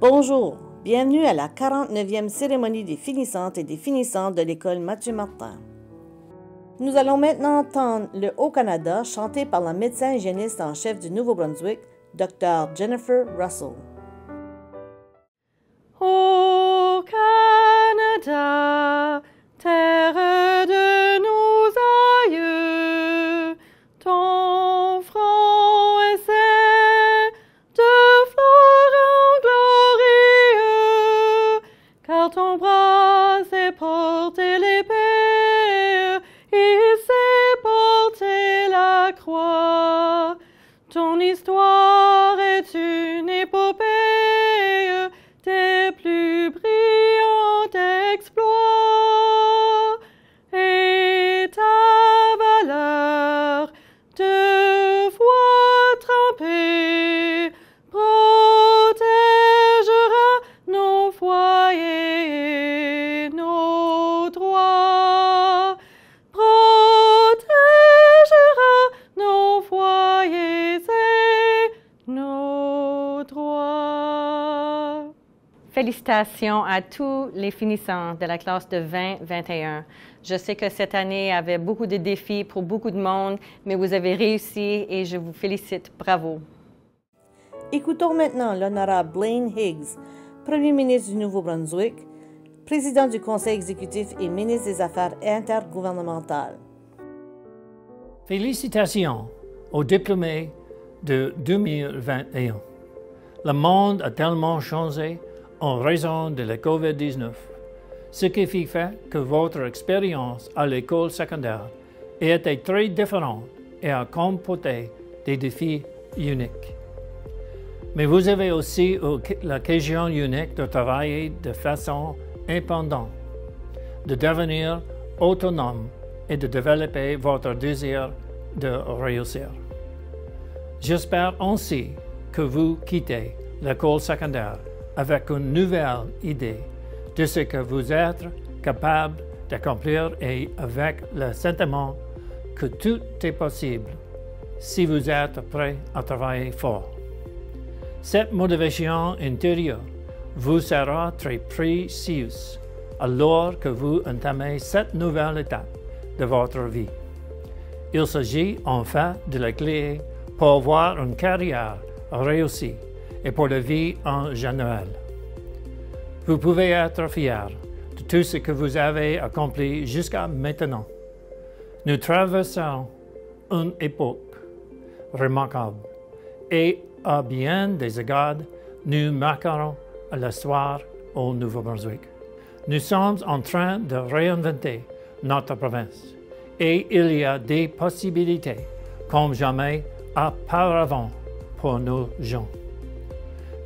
Bonjour, bienvenue à la 49e cérémonie des finissantes et des finissants de l'école Mathieu Martin. Nous allons maintenant entendre le Haut-Canada chanté par la médecin hygiéniste en chef du Nouveau-Brunswick, Dr. Jennifer Russell. Ô Canada, terre de nos aïeux, ton front essaie de florins glorieux, car ton bras s'est porté l'épée, il s'est porté la croix. Ton histoire est une épopée des plus brillants exploits, et ta valeur de voix trempée protégera nos foyers et nos droits, protégera nos foyers et nos droits. Félicitations à tous les finissants de la classe de 2021. Je sais que cette année avait beaucoup de défis pour beaucoup de monde, mais vous avez réussi et je vous félicite. Bravo. Écoutons maintenant l'honorable Blaine Higgs, Premier ministre du Nouveau-Brunswick, président du Conseil exécutif et ministre des Affaires intergouvernementales. Félicitations aux diplômés de 2021. Le monde a tellement changé en raison de la COVID-19, ce qui fait que votre expérience à l'école secondaire a été très différente et a comporté des défis uniques. Mais vous avez aussi eu l'occasion unique de travailler de façon indépendante, de devenir autonome et de développer votre désir de réussir. J'espère ainsi que vous quittez l'école secondaire avec une nouvelle idée de ce que vous êtes capable d'accomplir et avec le sentiment que tout est possible si vous êtes prêt à travailler fort. Cette motivation intérieure vous sera très précieuse alors que vous entamez cette nouvelle étape de votre vie. Il s'agit en fait de la clé pour avoir une carrière réussie et pour la vie en général. Vous pouvez être fier de tout ce que vous avez accompli jusqu'à maintenant. Nous traversons une époque remarquable et à bien des égards, nous marquerons l'histoire au Nouveau-Brunswick. Nous sommes en train de réinventer notre province et il y a des possibilités comme jamais auparavant pour nos gens.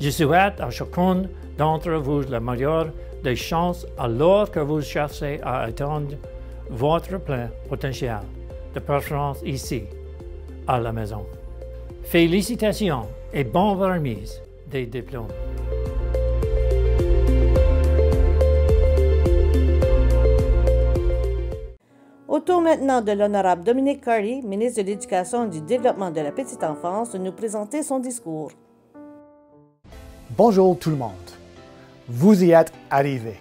Je souhaite à chacun d'entre vous la meilleure des chances alors que vous cherchez à atteindre votre plein potentiel, de préférence ici, à la maison. Félicitations et bonne remise des diplômes. Au tour maintenant de l'honorable Dominic Carty, ministre de l'Éducation et du Développement de la petite enfance, de nous présenter son discours. Bonjour tout le monde. Vous y êtes arrivés.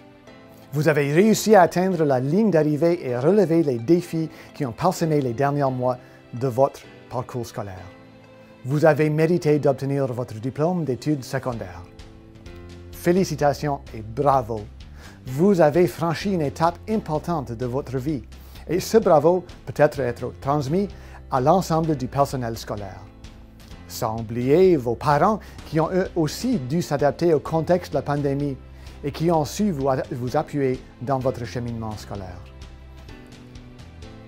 Vous avez réussi à atteindre la ligne d'arrivée et relever les défis qui ont parsemé les derniers mois de votre parcours scolaire. Vous avez mérité d'obtenir votre diplôme d'études secondaires. Félicitations et bravo! Vous avez franchi une étape importante de votre vie et ce bravo peut être transmis à l'ensemble du personnel scolaire. Sans oublier vos parents qui ont eux aussi dû s'adapter au contexte de la pandémie et qui ont su vous appuyer dans votre cheminement scolaire.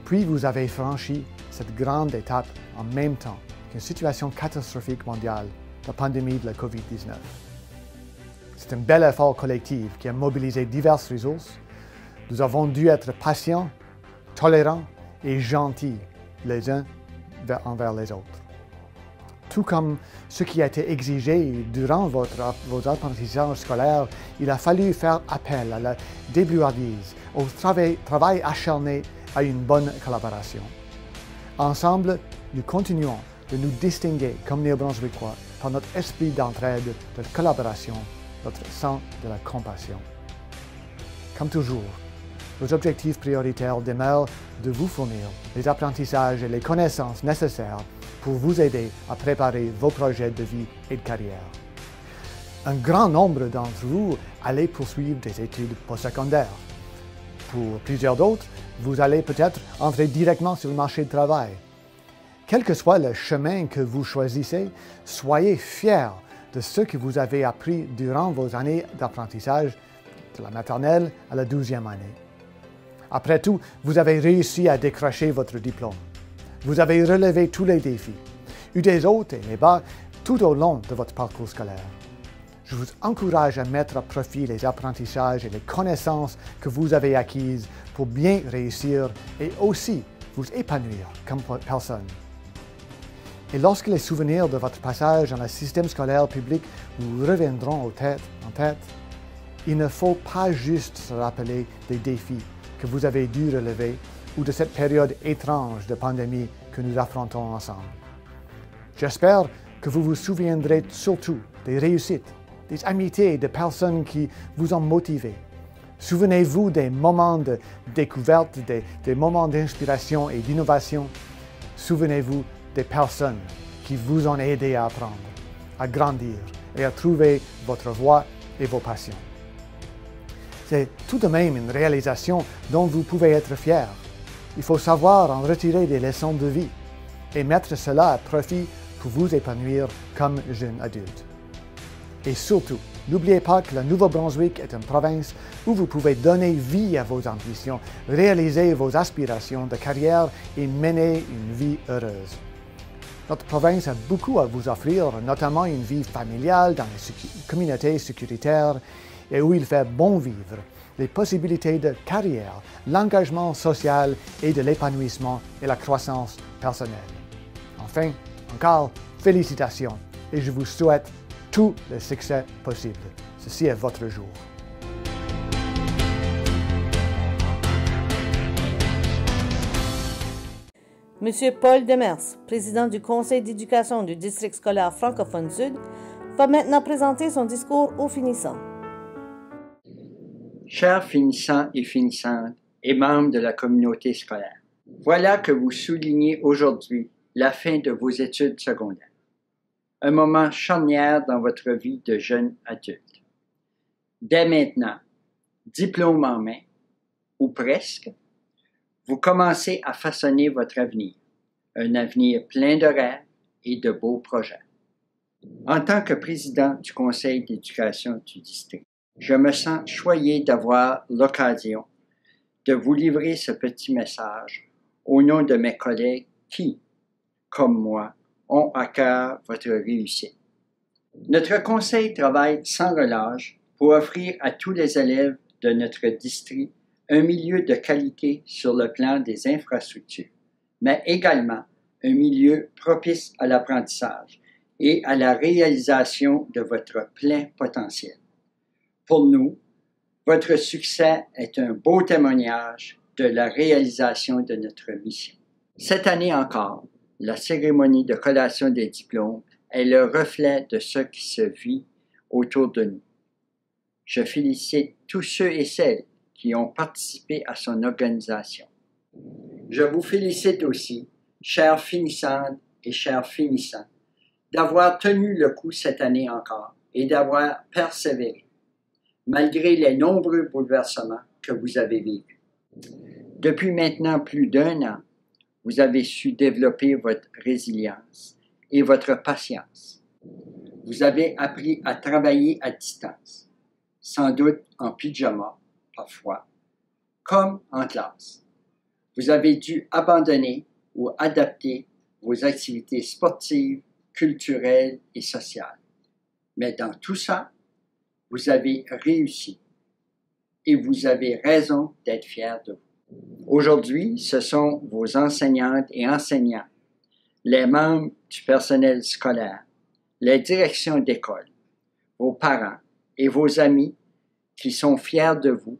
Puis vous avez franchi cette grande étape en même temps qu'une situation catastrophique mondiale, la pandémie de la COVID-19. C'est un bel effort collectif qui a mobilisé diverses ressources. Nous avons dû être patients, tolérants et gentils les uns envers les autres. Tout comme ce qui a été exigé durant vos apprentissages scolaires, il a fallu faire appel à la débrouillardise, au travail acharné, à une bonne collaboration. Ensemble, nous continuons de nous distinguer comme Néo-Brunswickois par notre esprit d'entraide, de collaboration notre sens de la compassion. Comme toujours, vos objectifs prioritaires demeurent de vous fournir les apprentissages et les connaissances nécessaires pour vous aider à préparer vos projets de vie et de carrière. Un grand nombre d'entre vous allez poursuivre des études postsecondaires. Pour plusieurs d'autres, vous allez peut-être entrer directement sur le marché du travail. Quel que soit le chemin que vous choisissez, soyez fiers de ce que vous avez appris durant vos années d'apprentissage, de la maternelle à la 12e année. Après tout, vous avez réussi à décrocher votre diplôme. Vous avez relevé tous les défis, eu des hauts et des bas tout au long de votre parcours scolaire. Je vous encourage à mettre à profit les apprentissages et les connaissances que vous avez acquises pour bien réussir et aussi vous épanouir comme personne. Et lorsque les souvenirs de votre passage dans le système scolaire public vous reviendront en tête, il ne faut pas juste se rappeler des défis que vous avez dû relever ou de cette période étrange de pandémie que nous affrontons ensemble. J'espère que vous vous souviendrez surtout des réussites, des amitiés, des personnes qui vous ont motivé. Souvenez-vous des moments de découverte, des moments d'inspiration et d'innovation. Souvenez-vous des personnes qui vous ont aidé à apprendre, à grandir et à trouver votre voie et vos passions. C'est tout de même une réalisation dont vous pouvez être fiers. Il faut savoir en retirer des leçons de vie et mettre cela à profit pour vous épanouir comme jeune adulte. Et surtout, n'oubliez pas que le Nouveau-Brunswick est une province où vous pouvez donner vie à vos ambitions, réaliser vos aspirations de carrière et mener une vie heureuse. Notre province a beaucoup à vous offrir, notamment une vie familiale dans les communautés sécuritaires et où il fait bon vivre, les possibilités de carrière, l'engagement social et de l'épanouissement et la croissance personnelle. Enfin, encore, félicitations et je vous souhaite tout le succès possible. Ceci est votre jour. Monsieur Paul Demers, président du Conseil d'éducation du district scolaire francophone Sud, va maintenant présenter son discours aux finissants. Chers finissants et finissantes et membres de la communauté scolaire, voilà que vous soulignez aujourd'hui la fin de vos études secondaires. Un moment charnière dans votre vie de jeune adulte. Dès maintenant, diplôme en main, ou presque, vous commencez à façonner votre avenir, un avenir plein de rêves et de beaux projets. En tant que président du Conseil d'éducation du district, je me sens choyé d'avoir l'occasion de vous livrer ce petit message au nom de mes collègues qui, comme moi, ont à cœur votre réussite. Notre conseil travaille sans relâche pour offrir à tous les élèves de notre district un milieu de qualité sur le plan des infrastructures, mais également un milieu propice à l'apprentissage et à la réalisation de votre plein potentiel. Pour nous, votre succès est un beau témoignage de la réalisation de notre mission. Cette année encore, la cérémonie de collation des diplômes est le reflet de ce qui se vit autour de nous. Je félicite tous ceux et celles qui ont participé à son organisation. Je vous félicite aussi, chères finissantes et chers finissants, d'avoir tenu le coup cette année encore et d'avoir persévéré, malgré les nombreux bouleversements que vous avez vécus. Depuis maintenant plus d'1 an, vous avez su développer votre résilience et votre patience. Vous avez appris à travailler à distance, sans doute en pyjama, parfois, comme en classe. Vous avez dû abandonner ou adapter vos activités sportives, culturelles et sociales. Mais dans tout ça, vous avez réussi et vous avez raison d'être fiers de vous. Aujourd'hui, ce sont vos enseignantes et enseignants, les membres du personnel scolaire, les directions d'école, vos parents et vos amis qui sont fiers de vous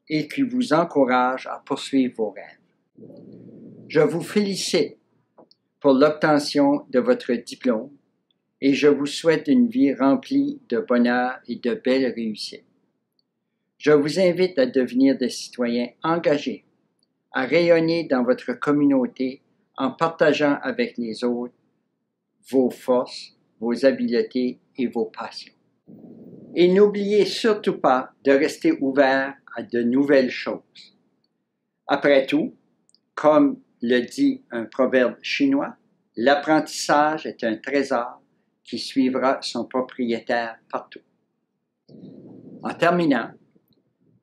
et qui vous encouragent à poursuivre vos rêves. Je vous félicite pour l'obtention de votre diplôme et je vous souhaite une vie remplie de bonheur et de belles réussites. Je vous invite à devenir des citoyens engagés, à rayonner dans votre communauté en partageant avec les autres vos forces, vos habiletés et vos passions. Et n'oubliez surtout pas de rester ouvert à de nouvelles choses. Après tout, comme le dit un proverbe chinois, l'apprentissage est un trésor qui suivra son propriétaire partout. En terminant,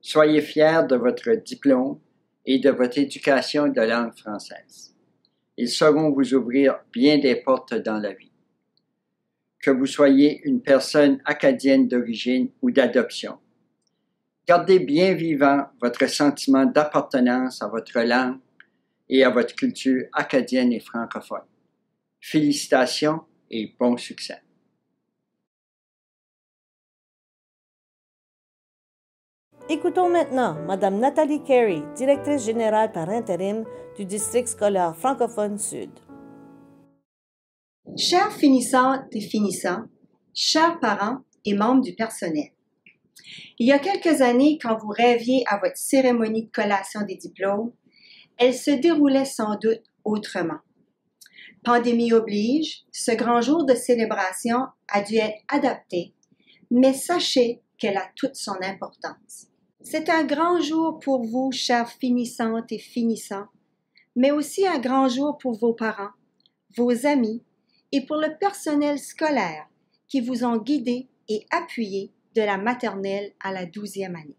soyez fiers de votre diplôme et de votre éducation de langue française. Ils sauront vous ouvrir bien des portes dans la vie. Que vous soyez une personne acadienne d'origine ou d'adoption, gardez bien vivant votre sentiment d'appartenance à votre langue et à votre culture acadienne et francophone. Félicitations et bon succès. Écoutons maintenant Mme Nathalie Carey, directrice générale par intérim du district scolaire francophone Sud. Chères finissantes et finissants, chers parents et membres du personnel, il y a quelques années, quand vous rêviez à votre cérémonie de collation des diplômes, elle se déroulait sans doute autrement. Pandémie oblige, ce grand jour de célébration a dû être adapté, mais sachez qu'elle a toute son importance. C'est un grand jour pour vous, chères finissantes et finissants, mais aussi un grand jour pour vos parents, vos amis et pour le personnel scolaire qui vous ont guidés et appuyés de la maternelle à la 12e année.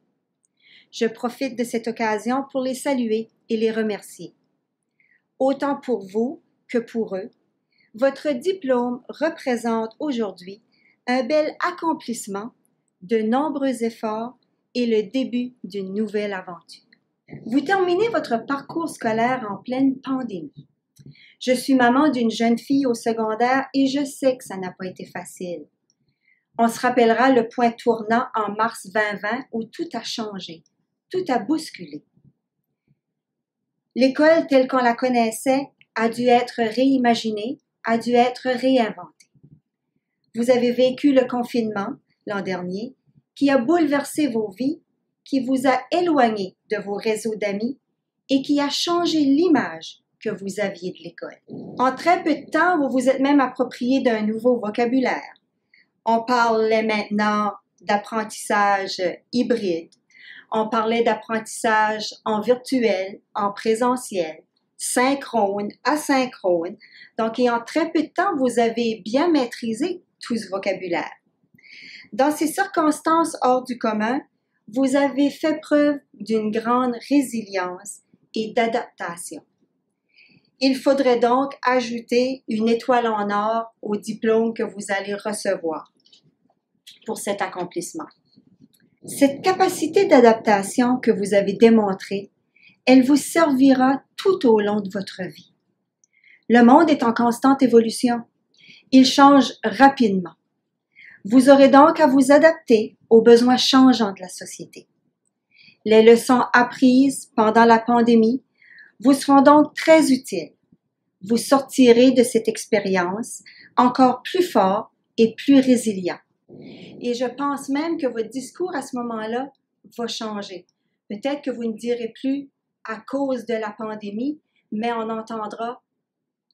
Je profite de cette occasion pour les saluer et les remercier. Autant pour vous que pour eux, votre diplôme représente aujourd'hui un bel accomplissement, de nombreux efforts et le début d'une nouvelle aventure. Vous terminez votre parcours scolaire en pleine pandémie. Je suis maman d'une jeune fille au secondaire et je sais que ça n'a pas été facile. On se rappellera le point tournant en mars 2020 où tout a changé, tout a bousculé. L'école telle qu'on la connaissait a dû être réimaginée, a dû être réinventée. Vous avez vécu le confinement l'an dernier qui a bouleversé vos vies, qui vous a éloigné de vos réseaux d'amis et qui a changé l'image que vous aviez de l'école. En très peu de temps, vous vous êtes même approprié d'un nouveau vocabulaire. On parlait maintenant d'apprentissage hybride. On parlait d'apprentissage en virtuel, en présentiel, synchrone, asynchrone. Donc, et en très peu de temps, vous avez bien maîtrisé tout ce vocabulaire. Dans ces circonstances hors du commun, vous avez fait preuve d'une grande résilience et d'adaptation. Il faudrait donc ajouter une étoile en or au diplôme que vous allez recevoir pour cet accomplissement. Cette capacité d'adaptation que vous avez démontrée, elle vous servira tout au long de votre vie. Le monde est en constante évolution. Il change rapidement. Vous aurez donc à vous adapter aux besoins changeants de la société. Les leçons apprises pendant la pandémie vous seront donc très utiles. Vous sortirez de cette expérience encore plus fort et plus résilient. Et je pense même que votre discours à ce moment-là va changer. Peut-être que vous ne direz plus à cause de la pandémie, mais on entendra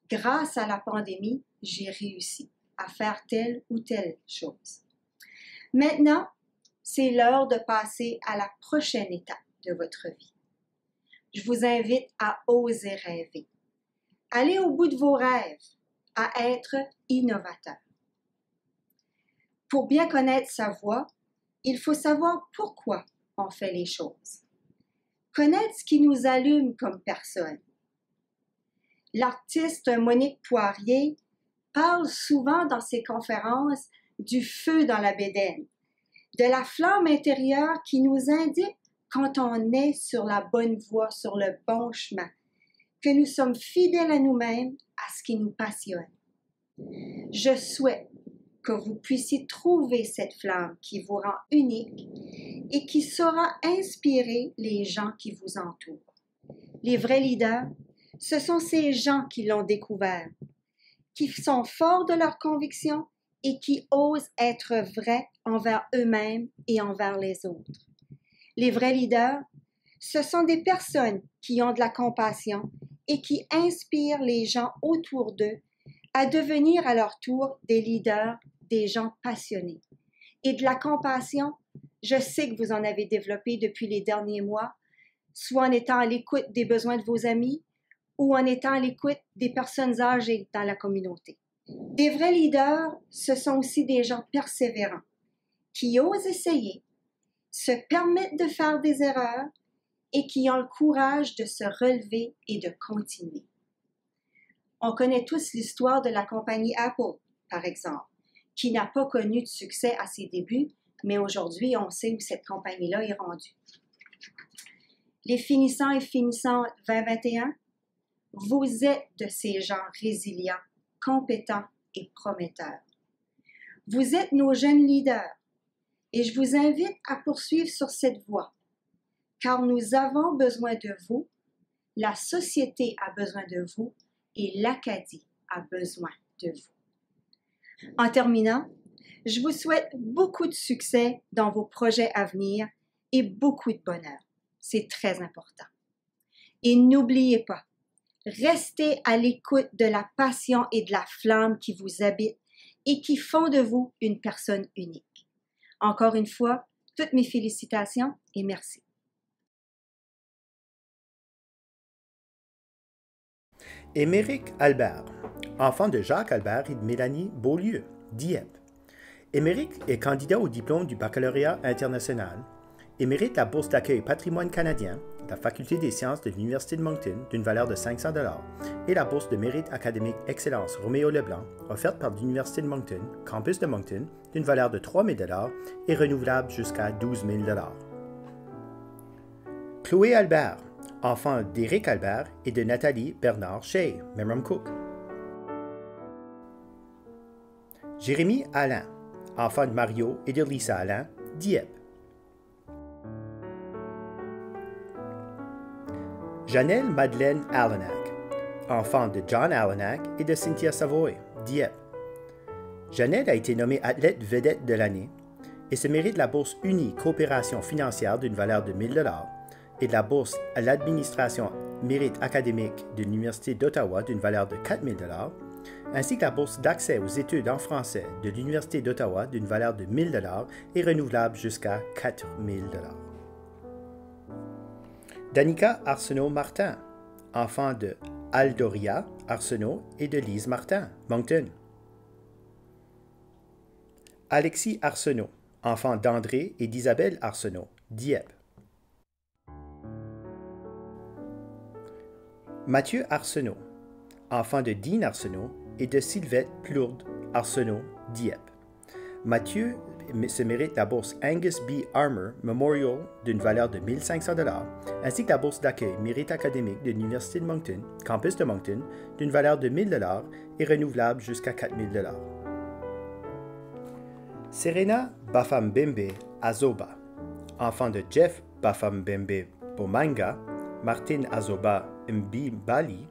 grâce à la pandémie, j'ai réussi à faire telle ou telle chose. Maintenant, c'est l'heure de passer à la prochaine étape de votre vie. Je vous invite à oser rêver. Allez au bout de vos rêves, à être innovateur. Pour bien connaître sa voix, il faut savoir pourquoi on fait les choses. Connaître ce qui nous allume comme personne. L'artiste Monique Poirier parle souvent dans ses conférences du feu dans la bédaine, de la flamme intérieure qui nous indique quand on est sur la bonne voie, sur le bon chemin, que nous sommes fidèles à nous-mêmes, à ce qui nous passionne. Je souhaite que vous puissiez trouver cette flamme qui vous rend unique et qui saura inspirer les gens qui vous entourent. Les vrais leaders, ce sont ces gens qui l'ont découvert, qui sont forts de leurs convictions et qui osent être vrais envers eux-mêmes et envers les autres. Les vrais leaders, ce sont des personnes qui ont de la compassion et qui inspirent les gens autour d'eux à devenir à leur tour des leaders, des gens passionnés. Et de la compassion, je sais que vous en avez développé depuis les derniers mois, soit en étant à l'écoute des besoins de vos amis ou en étant à l'écoute des personnes âgées dans la communauté. Des vrais leaders, ce sont aussi des gens persévérants, qui osent essayer, se permettent de faire des erreurs et qui ont le courage de se relever et de continuer. On connaît tous l'histoire de la compagnie Apple, par exemple, qui n'a pas connu de succès à ses débuts, mais aujourd'hui, on sait où cette compagnie-là est rendue. Les finissants et finissantes 2021, vous êtes de ces gens résilients, compétents et prometteurs. Vous êtes nos jeunes leaders et je vous invite à poursuivre sur cette voie, car nous avons besoin de vous, la société a besoin de vous et l'Acadie a besoin de vous. En terminant, je vous souhaite beaucoup de succès dans vos projets à venir et beaucoup de bonheur. C'est très important. Et n'oubliez pas, restez à l'écoute de la passion et de la flamme qui vous habitent et qui font de vous une personne unique. Encore une fois, toutes mes félicitations et merci. Émeric Albert, enfant de Jacques Albert et de Mélanie Beaulieu, Dieppe. Émeric est candidat au diplôme du baccalauréat international et mérite la bourse d'accueil patrimoine canadien de la Faculté des sciences de l'Université de Moncton d'une valeur de 500 $ et la bourse de mérite académique Excellence Roméo Leblanc offerte par l'Université de Moncton, campus de Moncton, d'une valeur de 3 000 $ et renouvelable jusqu'à 12 000 $. Chloé Albert, enfant d'Éric Albert et de Nathalie Bernard Shea, Memram Cook. Jérémy Alain, enfant de Mario et de Lisa Alain, Dieppe. Janelle Madeleine Allenac, enfant de John Allenac et de Cynthia Savoy, Dieppe. Janelle a été nommée athlète vedette de l'année et se mérite la bourse Unie Coopération financière d'une valeur de 1 000 $ et de la bourse à l'administration mérite académique de l'Université d'Ottawa d'une valeur de 4 000 $, ainsi que la bourse d'accès aux études en français de l'Université d'Ottawa d'une valeur de 1 000 $ et renouvelable jusqu'à 4 000 $. Danica Arsenault-Martin, enfant de Aldoria Arsenault et de Lise Martin, Moncton. Alexis Arsenault, enfant d'André et d'Isabelle Arsenault, Dieppe. Mathieu Arsenault, enfant de Dean Arsenault et de Sylvette Plourde Arsenault, Dieppe. Mathieu se mérite la bourse Angus B. Armour Memorial d'une valeur de 1 500 $, ainsi que la bourse d'accueil mérite académique de l'Université de Moncton, campus de Moncton, d'une valeur de 1 000 $ et renouvelable jusqu'à 4 000 $. Serena Bafambembe Azoba, enfant de Jeff Bafambembe Bomanga, Martine Azoba Mbimbali,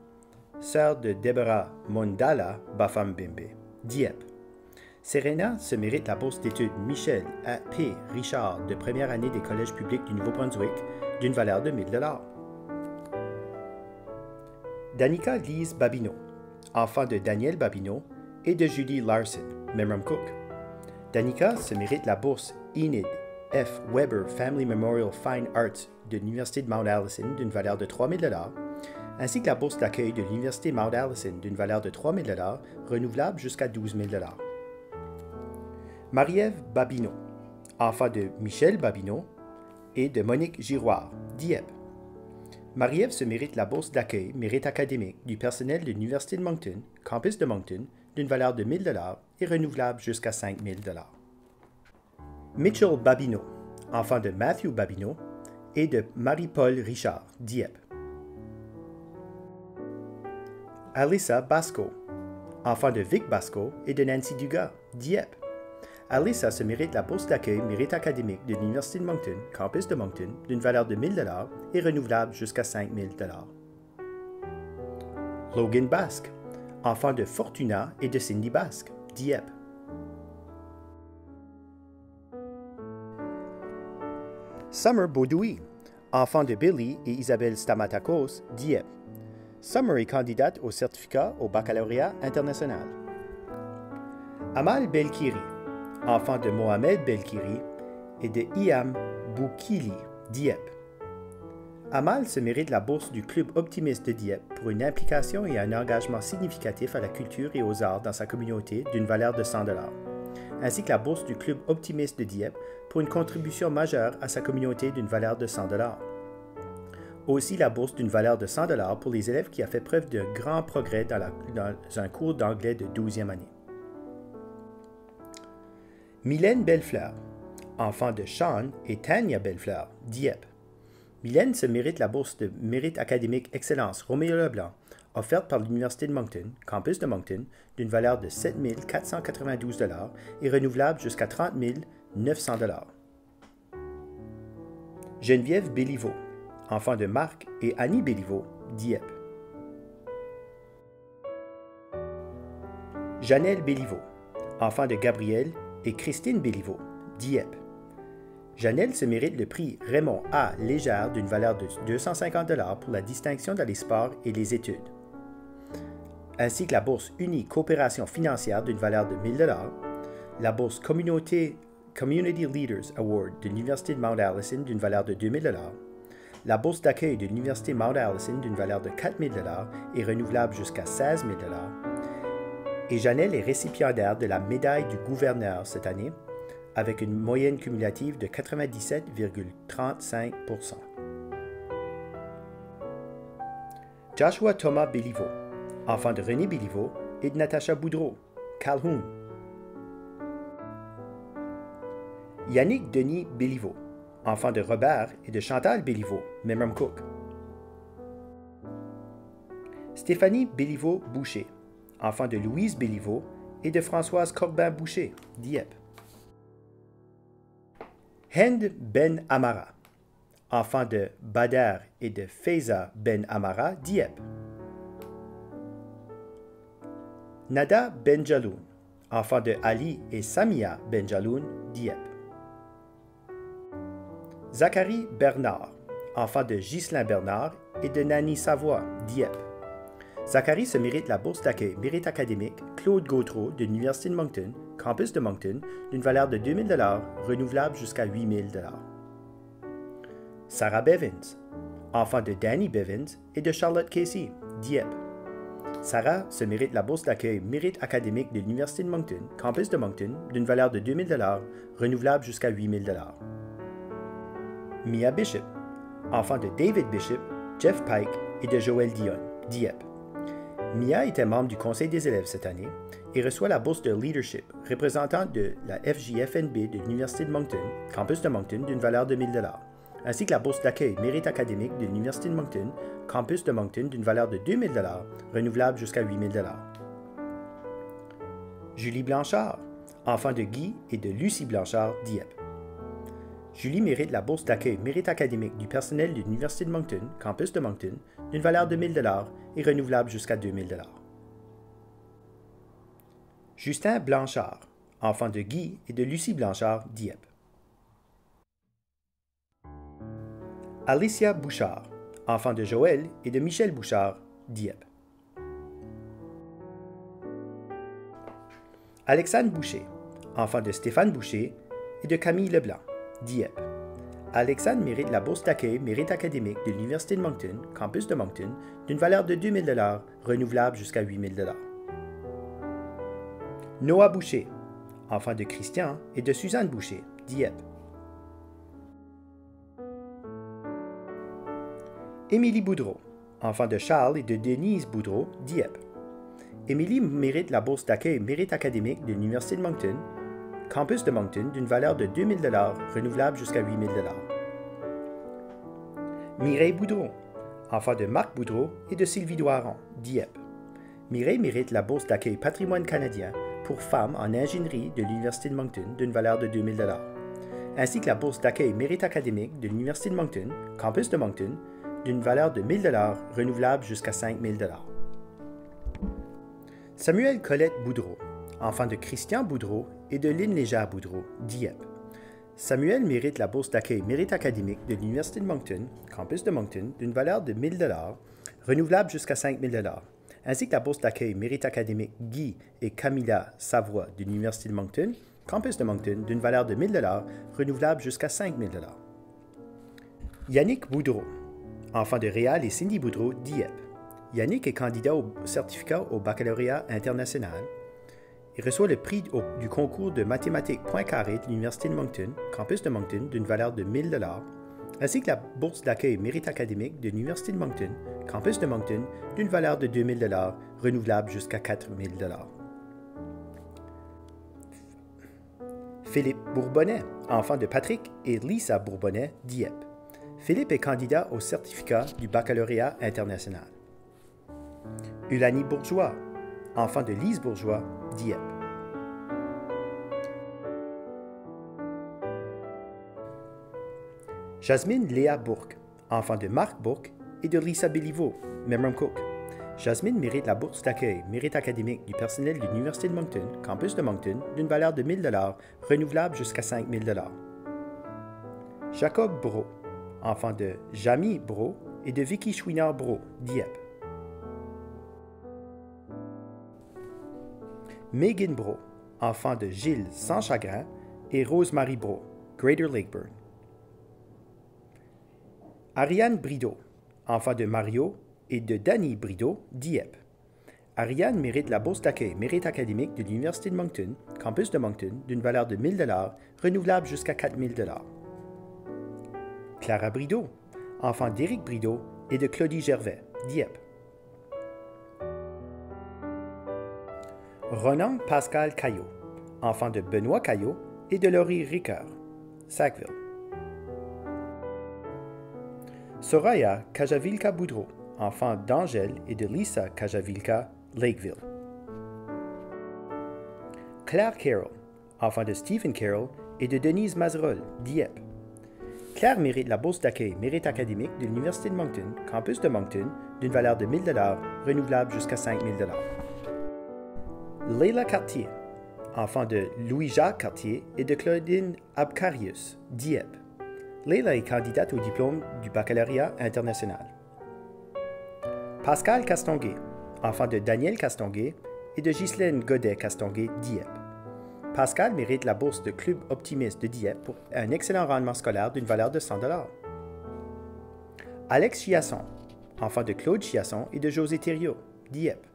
sœur de Deborah Mondala Bafambembe, Dieppe. Serena se mérite la bourse d'études Michel A. P. Richard de première année des collèges publics du Nouveau-Brunswick d'une valeur de 1 000 $. Danica Lise Babineau, enfant de Daniel Babineau et de Julie Larson, Memram Cook. Danica se mérite la bourse Enid F. Weber Family Memorial Fine Arts de l'Université de Mount Allison d'une valeur de 3 000 $, ainsi que la bourse d'accueil de l'Université Mount Allison d'une valeur de 3 000 $, renouvelable jusqu'à 12 000 $. Marie-Ève Babineau, enfant de Michel Babineau et de Monique Giroir, Dieppe. Marie-Ève se mérite la bourse d'accueil mérite académique du personnel de l'Université de Moncton, campus de Moncton, d'une valeur de 1 000 $ et renouvelable jusqu'à 5 000 $. Mitchell Babineau, enfant de Matthew Babineau et de Marie-Paul Richard, Dieppe. Alyssa Basco, enfant de Vic Basco et de Nancy Dugas, Dieppe. Alyssa se mérite la bourse d'accueil mérite académique de l'Université de Moncton, campus de Moncton, d'une valeur de 1 000 $ et renouvelable jusqu'à 5 000 $. Logan Basque, enfant de Fortuna et de Cindy Basque, Dieppe. Summer Beaudouis, enfant de Billy et Isabelle Stamatakos, Dieppe. Summer est candidate au certificat au baccalauréat international. Amal Belkiri, enfant de Mohamed Belkiri et de Iam Boukili, Dieppe. Amal se mérite la bourse du Club Optimiste de Dieppe pour une implication et un engagement significatif à la culture et aux arts dans sa communauté d'une valeur de 100 $, ainsi que la bourse du Club Optimiste de Dieppe pour une contribution majeure à sa communauté d'une valeur de 100 $. Aussi la bourse d'une valeur de 100 $ pour les élèves qui ont fait preuve de grand progrès dans un cours d'anglais de 12e année. Mylène Bellefleur, enfant de Sean et Tania Bellefleur, Dieppe. Mylène se mérite la bourse de mérite académique Excellence Roméo Leblanc, offerte par l'Université de Moncton, campus de Moncton, d'une valeur de 7 492 $ et renouvelable jusqu'à 30 900 $. Geneviève Béliveau, enfant de Marc et Annie Béliveau, Dieppe. Janelle Béliveau, enfant de Gabriel et Christine Béliveau, Dieppe. Janelle se mérite le prix Raymond A. Légère d'une valeur de 250 $ pour la distinction dans les sports et les études, ainsi que la bourse Unie Coopération financière d'une valeur de 1 000 $, la bourse Community Leaders Award de l'Université de Mount Allison d'une valeur de 2 000 $, la bourse d'accueil de l'Université Mount Allison d'une valeur de 4 000 $ et renouvelable jusqu'à 16 000 $. Et Janelle est récipiendaire de la médaille du gouverneur cette année, avec une moyenne cumulative de 97,35 %. Joshua Thomas Béliveau, enfant de René Béliveau et de Natacha Boudreau, Calhoun. Yannick Denis Béliveau, enfant de Robert et de Chantal Béliveau, Memramcook. Stéphanie Béliveau-Boucher, enfant de Louise Béliveau et de Françoise Corbin-Boucher, Dieppe. Hend Ben Amara, enfant de Bader et de Faiza Ben Amara, Dieppe. Nada Benjaloun, enfant de Ali et Samia Benjaloun, Dieppe. Zachary Bernard, enfant de Ghislain Bernard et de Nanny Savoie, Dieppe. Zachary se mérite la bourse d'accueil mérite académique Claude Gautreau de l'Université de Moncton, campus de Moncton, d'une valeur de 2 000 $, renouvelable jusqu'à 8 000 $. Sarah Bevins, enfant de Danny Bevins et de Charlotte Casey, Dieppe. Sarah se mérite la bourse d'accueil mérite académique de l'Université de Moncton, campus de Moncton, d'une valeur de 2 000 $, renouvelable jusqu'à 8 000 $. Mia Bishop, enfant de David Bishop, Jeff Pike et de Joël Dion, Dieppe. Mia était membre du conseil des élèves cette année et reçoit la bourse de leadership représentant de la FJFNB de l'Université de Moncton, campus de Moncton, d'une valeur de 1 000 $, ainsi que la bourse d'accueil mérite académique de l'Université de Moncton, campus de Moncton, d'une valeur de 2 000 $, renouvelable jusqu'à 8 000 $. Julie Blanchard, enfant de Guy et de Lucie Blanchard, Dieppe. Julie mérite la bourse d'accueil mérite académique du personnel de l'Université de Moncton, campus de Moncton, d'une valeur de 1 000 $ et renouvelable jusqu'à 2 000 $. Justin Blanchard, enfant de Guy et de Lucie Blanchard, Dieppe. Alicia Bouchard, enfant de Joël et de Michel Bouchard, Dieppe. Alexandre Boucher, enfant de Stéphane Boucher et de Camille Leblanc, Dieppe. Alexandre mérite la bourse d'accueil mérite académique de l'Université de Moncton, campus de Moncton, d'une valeur de 2 000 $, renouvelable jusqu'à 8 000 $. Noah Boucher, enfant de Christian et de Suzanne Boucher, Dieppe. Émilie Boudreau, enfant de Charles et de Denise Boudreau, Dieppe. Émilie mérite la bourse d'accueil mérite académique de l'Université de Moncton, campus de Moncton, d'une valeur de 2 000 $, renouvelable jusqu'à 8 000 $. Mireille Boudreau, enfant de Marc Boudreau et de Sylvie Doiron, Dieppe. Mireille mérite la bourse d'accueil patrimoine canadien pour femmes en ingénierie de l'Université de Moncton, d'une valeur de 2 000 $, ainsi que la bourse d'accueil mérite académique de l'Université de Moncton, campus de Moncton, d'une valeur de 1 000 $, renouvelable jusqu'à 5 000 $. Samuel Colette Boudreau, enfant de Christian Boudreau et de Lynne Légère Boudreau, Dieppe. Samuel mérite la bourse d'accueil Mérite académique de l'Université de Moncton, campus de Moncton, d'une valeur de 1 000 $, renouvelable jusqu'à 5 000 $, ainsi que la bourse d'accueil Mérite académique Guy et Camilla Savoie de l'Université de Moncton, campus de Moncton, d'une valeur de 1 000 $, renouvelable jusqu'à 5 000 $. Yannick Boudreau, enfant de Réal et Cindy Boudreau, Dieppe. Yannick est candidat au certificat au baccalauréat international. Il reçoit le prix du concours de mathématiques Poincaré de l'Université de Moncton, campus de Moncton, d'une valeur de 1 000 $, ainsi que la bourse d'accueil Mérite académique de l'Université de Moncton, campus de Moncton, d'une valeur de 2 000 $, renouvelable jusqu'à 4 000 $. Philippe Bourbonnais, enfant de Patrick et Lisa Bourbonnais, Dieppe. Philippe est candidat au certificat du baccalauréat international. Ulani Bourgeois, enfant de Lise Bourgeois, Dieppe. Jasmine Léa Bourque, enfant de Marc Bourque et de Lisa Béliveau, Memramcook. Jasmine mérite la bourse d'accueil Mérite académique du personnel de l'Université de Moncton, campus de Moncton, d'une valeur de 1 000 $, renouvelable jusqu'à 5 000 $. Jacob Brault, enfant de Jamie Brault et de Vicky Chouinard-Brault, Dieppe. Megan Brault, enfant de Gilles Sans Chagrin et Rose-Marie Brault, Greater Lakeburn. Ariane Brideau, enfant de Mario et de Danny Brideau, Dieppe. Ariane mérite la bourse d'accueil Mérite académique de l'Université de Moncton, campus de Moncton, d'une valeur de 1 000 $, renouvelable jusqu'à 4 000 $. Clara Brideau, enfant d'Éric Brideau et de Claudie Gervais, Dieppe. Ronan Pascal Caillot, enfant de Benoît Caillot et de Laurie Ricoeur, Sackville. Soraya Kajavilka Boudreau, enfant d'Angèle et de Lisa Kajavilka, Lakeville. Claire Carroll, enfant de Stephen Carroll et de Denise Mazerolle, Dieppe. Claire mérite la bourse d'accueil Mérite académique de l'Université de Moncton, campus de Moncton, d'une valeur de 1 000 $, renouvelable jusqu'à 5 000 $. Leila Cartier, enfant de Louis-Jacques Cartier et de Claudine Abcarius, Dieppe. Leila est candidate au diplôme du baccalauréat international. Pascal Castonguay, enfant de Daniel Castonguay et de Ghislaine Godet-Castonguay, Dieppe. Pascal mérite la bourse de Club Optimiste de Dieppe pour un excellent rendement scolaire d'une valeur de 100 $. Alex Chiasson, enfant de Claude Chiasson et de José Thériault, Dieppe.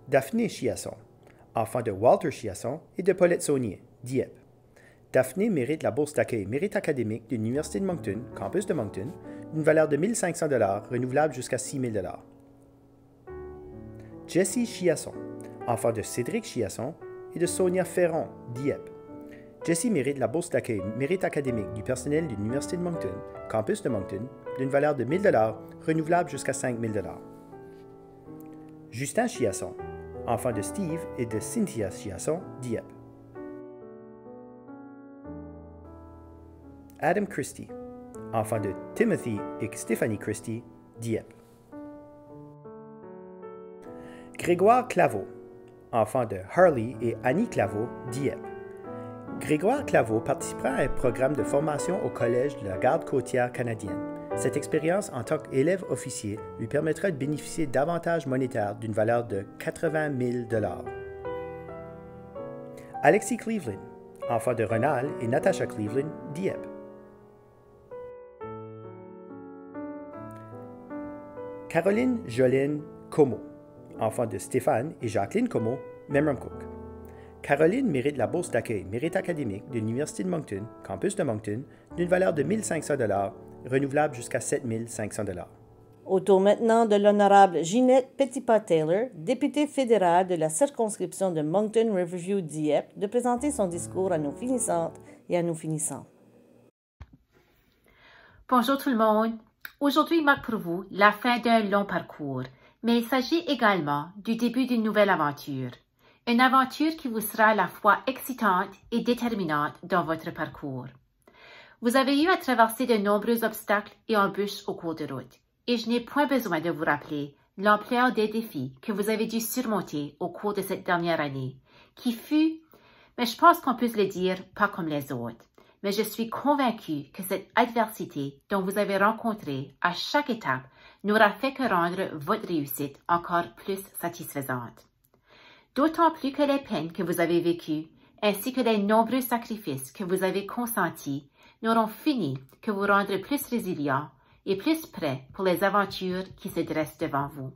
Daphné Chiasson, enfant de Walter Chiasson et de Paulette Saunier, Dieppe. Daphné mérite la bourse d'accueil Mérite académique de l'Université de Moncton, campus de Moncton, d'une valeur de 1 500 $, renouvelable jusqu'à 6 000 $. Jessie Chiasson, enfant de Cédric Chiasson et de Sonia Ferron, Dieppe. Jessie mérite la bourse d'accueil Mérite académique du personnel de l'Université de Moncton, campus de Moncton, d'une valeur de 1 000 $, renouvelable jusqu'à 5 000 $. Justin Chiasson, enfant de Steve et de Cynthia Chiasson, Dieppe. Adam Christie, enfant de Timothy et Stéphanie Christie, Dieppe. Grégoire Claveau, enfant de Harley et Annie Claveau, Dieppe. Grégoire Claveau participera à un programme de formation au Collège de la Garde côtière canadienne. Cette expérience en tant qu'élève officier lui permettra de bénéficier d'avantages monétaires d'une valeur de 80 000 $. Alexis Cleveland, enfant de Ronald et Natasha Cleveland, Dieppe. Caroline Jolene Como, enfant de Stéphane et Jacqueline Como, Memramcook. Caroline mérite la bourse d'accueil Mérite académique de l'Université de Moncton, campus de Moncton, d'une valeur de 1 500 $, renouvelable jusqu'à 7 500 $. Au tour maintenant de l'honorable Ginette Petitpas-Taylor, députée fédérale de la circonscription de Moncton-Riverview-Dieppe, de présenter son discours à nos finissantes et à nos finissants. Bonjour tout le monde. Aujourd'hui marque pour vous la fin d'un long parcours, mais il s'agit également du début d'une nouvelle aventure. Une aventure qui vous sera à la fois excitante et déterminante dans votre parcours. Vous avez eu à traverser de nombreux obstacles et embûches au cours de route, et je n'ai point besoin de vous rappeler l'ampleur des défis que vous avez dû surmonter au cours de cette dernière année, qui fut mais je pense qu'on peut se le dire pas comme les autres. Mais je suis convaincue que cette adversité dont vous avez rencontré à chaque étape n'aura fait que rendre votre réussite encore plus satisfaisante. D'autant plus que les peines que vous avez vécues, ainsi que les nombreux sacrifices que vous avez consentis, n'auront fini que vous rendre plus résilient et plus prêt pour les aventures qui se dressent devant vous.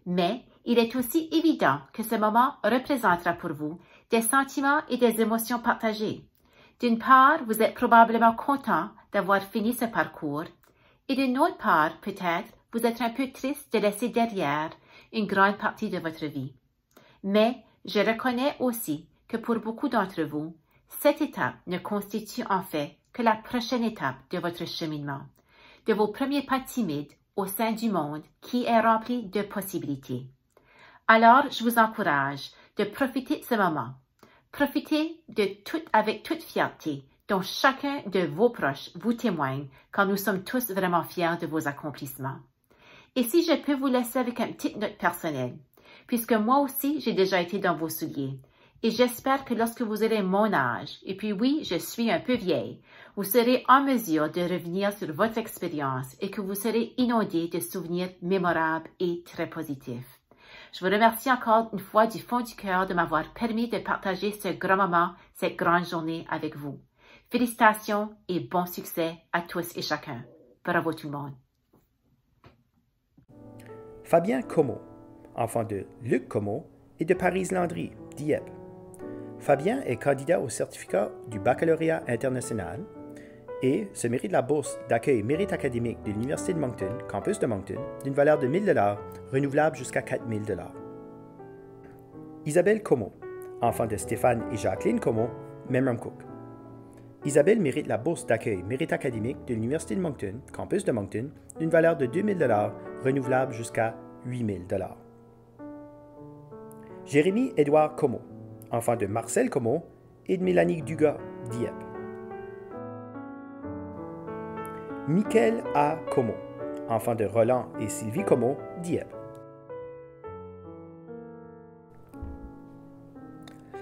Mais il est aussi évident que ce moment représentera pour vous des sentiments et des émotions partagées. D'une part, vous êtes probablement content d'avoir fini ce parcours, et d'une autre part, peut-être, vous êtes un peu triste de laisser derrière une grande partie de votre vie. Mais je reconnais aussi que pour beaucoup d'entre vous, cette étape ne constitue en fait que la prochaine étape de votre cheminement, de vos premiers pas timides au sein du monde qui est rempli de possibilités. Alors, je vous encourage de profiter de ce moment. Profitez avec toute fierté dont chacun de vos proches vous témoigne quand nous sommes tous vraiment fiers de vos accomplissements. Et si je peux vous laisser avec une petite note personnelle, puisque moi aussi j'ai déjà été dans vos souliers, et j'espère que lorsque vous aurez mon âge, et puis oui, je suis un peu vieille, vous serez en mesure de revenir sur votre expérience et que vous serez inondé de souvenirs mémorables et très positifs. Je vous remercie encore une fois du fond du cœur de m'avoir permis de partager ce grand moment, cette grande journée avec vous. Félicitations et bon succès à tous et chacun. Bravo tout le monde. Fabien Comeau, enfant de Luc Comeau et de Parise Landry, Dieppe. Fabien est candidat au certificat du baccalauréat international et se mérite la bourse d'accueil mérite académique de l'Université de Moncton, campus de Moncton, d'une valeur de 1 000 $, renouvelable jusqu'à 4 000 $. Isabelle Comeau, enfant de Stéphane et Jacqueline Comeau, Memramcook. Isabelle mérite la bourse d'accueil mérite académique de l'Université de Moncton, campus de Moncton, d'une valeur de 2 000 $, renouvelable jusqu'à 8 000 $. Jérémy Édouard Comeau, enfant de Marcel Comeau et de Mélanie Dugas, Dieppe. Michael A. Comeau, enfant de Roland et Sylvie Comeau, Dieppe.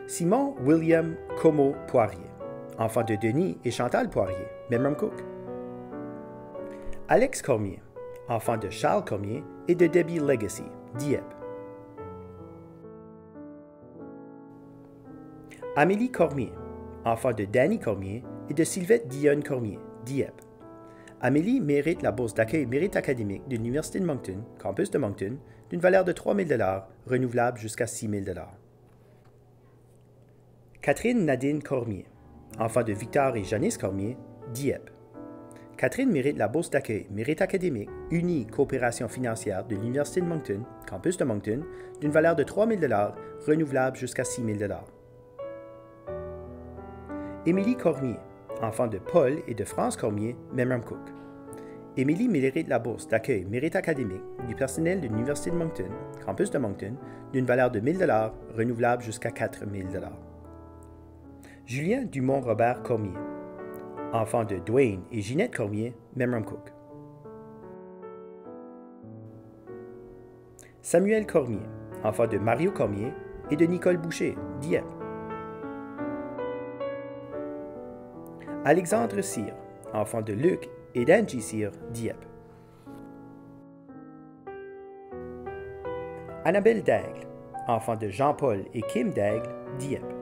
Simon William Comeau Poirier, enfant de Denis et Chantal Poirier, Memramcook. Alex Cormier, enfant de Charles Cormier et de Debbie Legacy, Dieppe. Amélie Cormier, enfant de Danny Cormier et de Sylvette Dionne Cormier, Dieppe. Amélie mérite la bourse d'accueil mérite académique de l'Université de Moncton, campus de Moncton, d'une valeur de 3 000 $, renouvelable jusqu'à 6 000 $. Catherine Nadine Cormier, enfant de Victor et Janice Cormier, Dieppe. Catherine mérite la bourse d'accueil mérite académique Unie Coopération financière de l'Université de Moncton, campus de Moncton, d'une valeur de 3 000 $, renouvelable jusqu'à 6 000 $. Émilie Cormier, enfant de Paul et de France Cormier, Memramcook. Émilie mérite la bourse d'accueil mérite académique du personnel de l'Université de Moncton, campus de Moncton, d'une valeur de 1 000 $, renouvelable jusqu'à 4 000 $. Julien Dumont-Robert Cormier, enfant de Dwayne et Ginette Cormier, Memramcook. Samuel Cormier, enfant de Mario Cormier et de Nicole Boucher, Dieppe. Alexandre Cyr, enfant de Luc et d'Angie Cyr, Dieppe. Annabelle Daigle, enfant de Jean-Paul et Kim Daigle, Dieppe.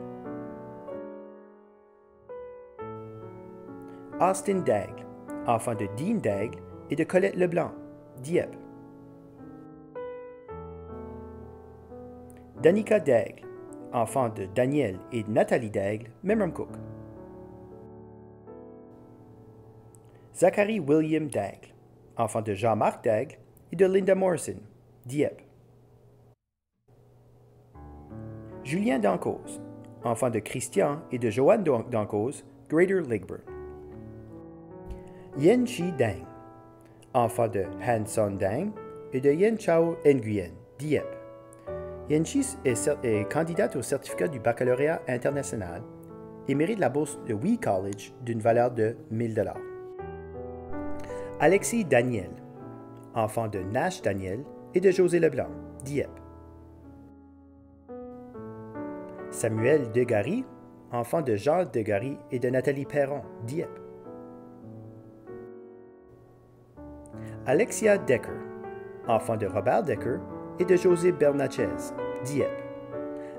Austin Daigle, enfant de Dean Daigle et de Colette Leblanc, Dieppe. Danica Daigle, enfant de Daniel et de Nathalie Daigle, Memramcook. Zachary William Daigle, enfant de Jean-Marc Daigle et de Linda Morrison, Dieppe. Julien Dancause, enfant de Christian et de Joanne Dancause, Greater Ligburn. Yen Chi Dang, enfant de Han Son Dang et de Yen Chao Nguyen, Dieppe. Yen Chi est candidate au certificat du baccalauréat international et mérite la bourse de WE College d'une valeur de 1 000 $. Alexis Daniel, enfant de Nash Daniel et de José Leblanc, Dieppe. Samuel Degary, enfant de Jean Degary et de Nathalie Perron, Dieppe. Alexia Decker, enfant de Robert Decker et de José Bernatchez, Dieppe.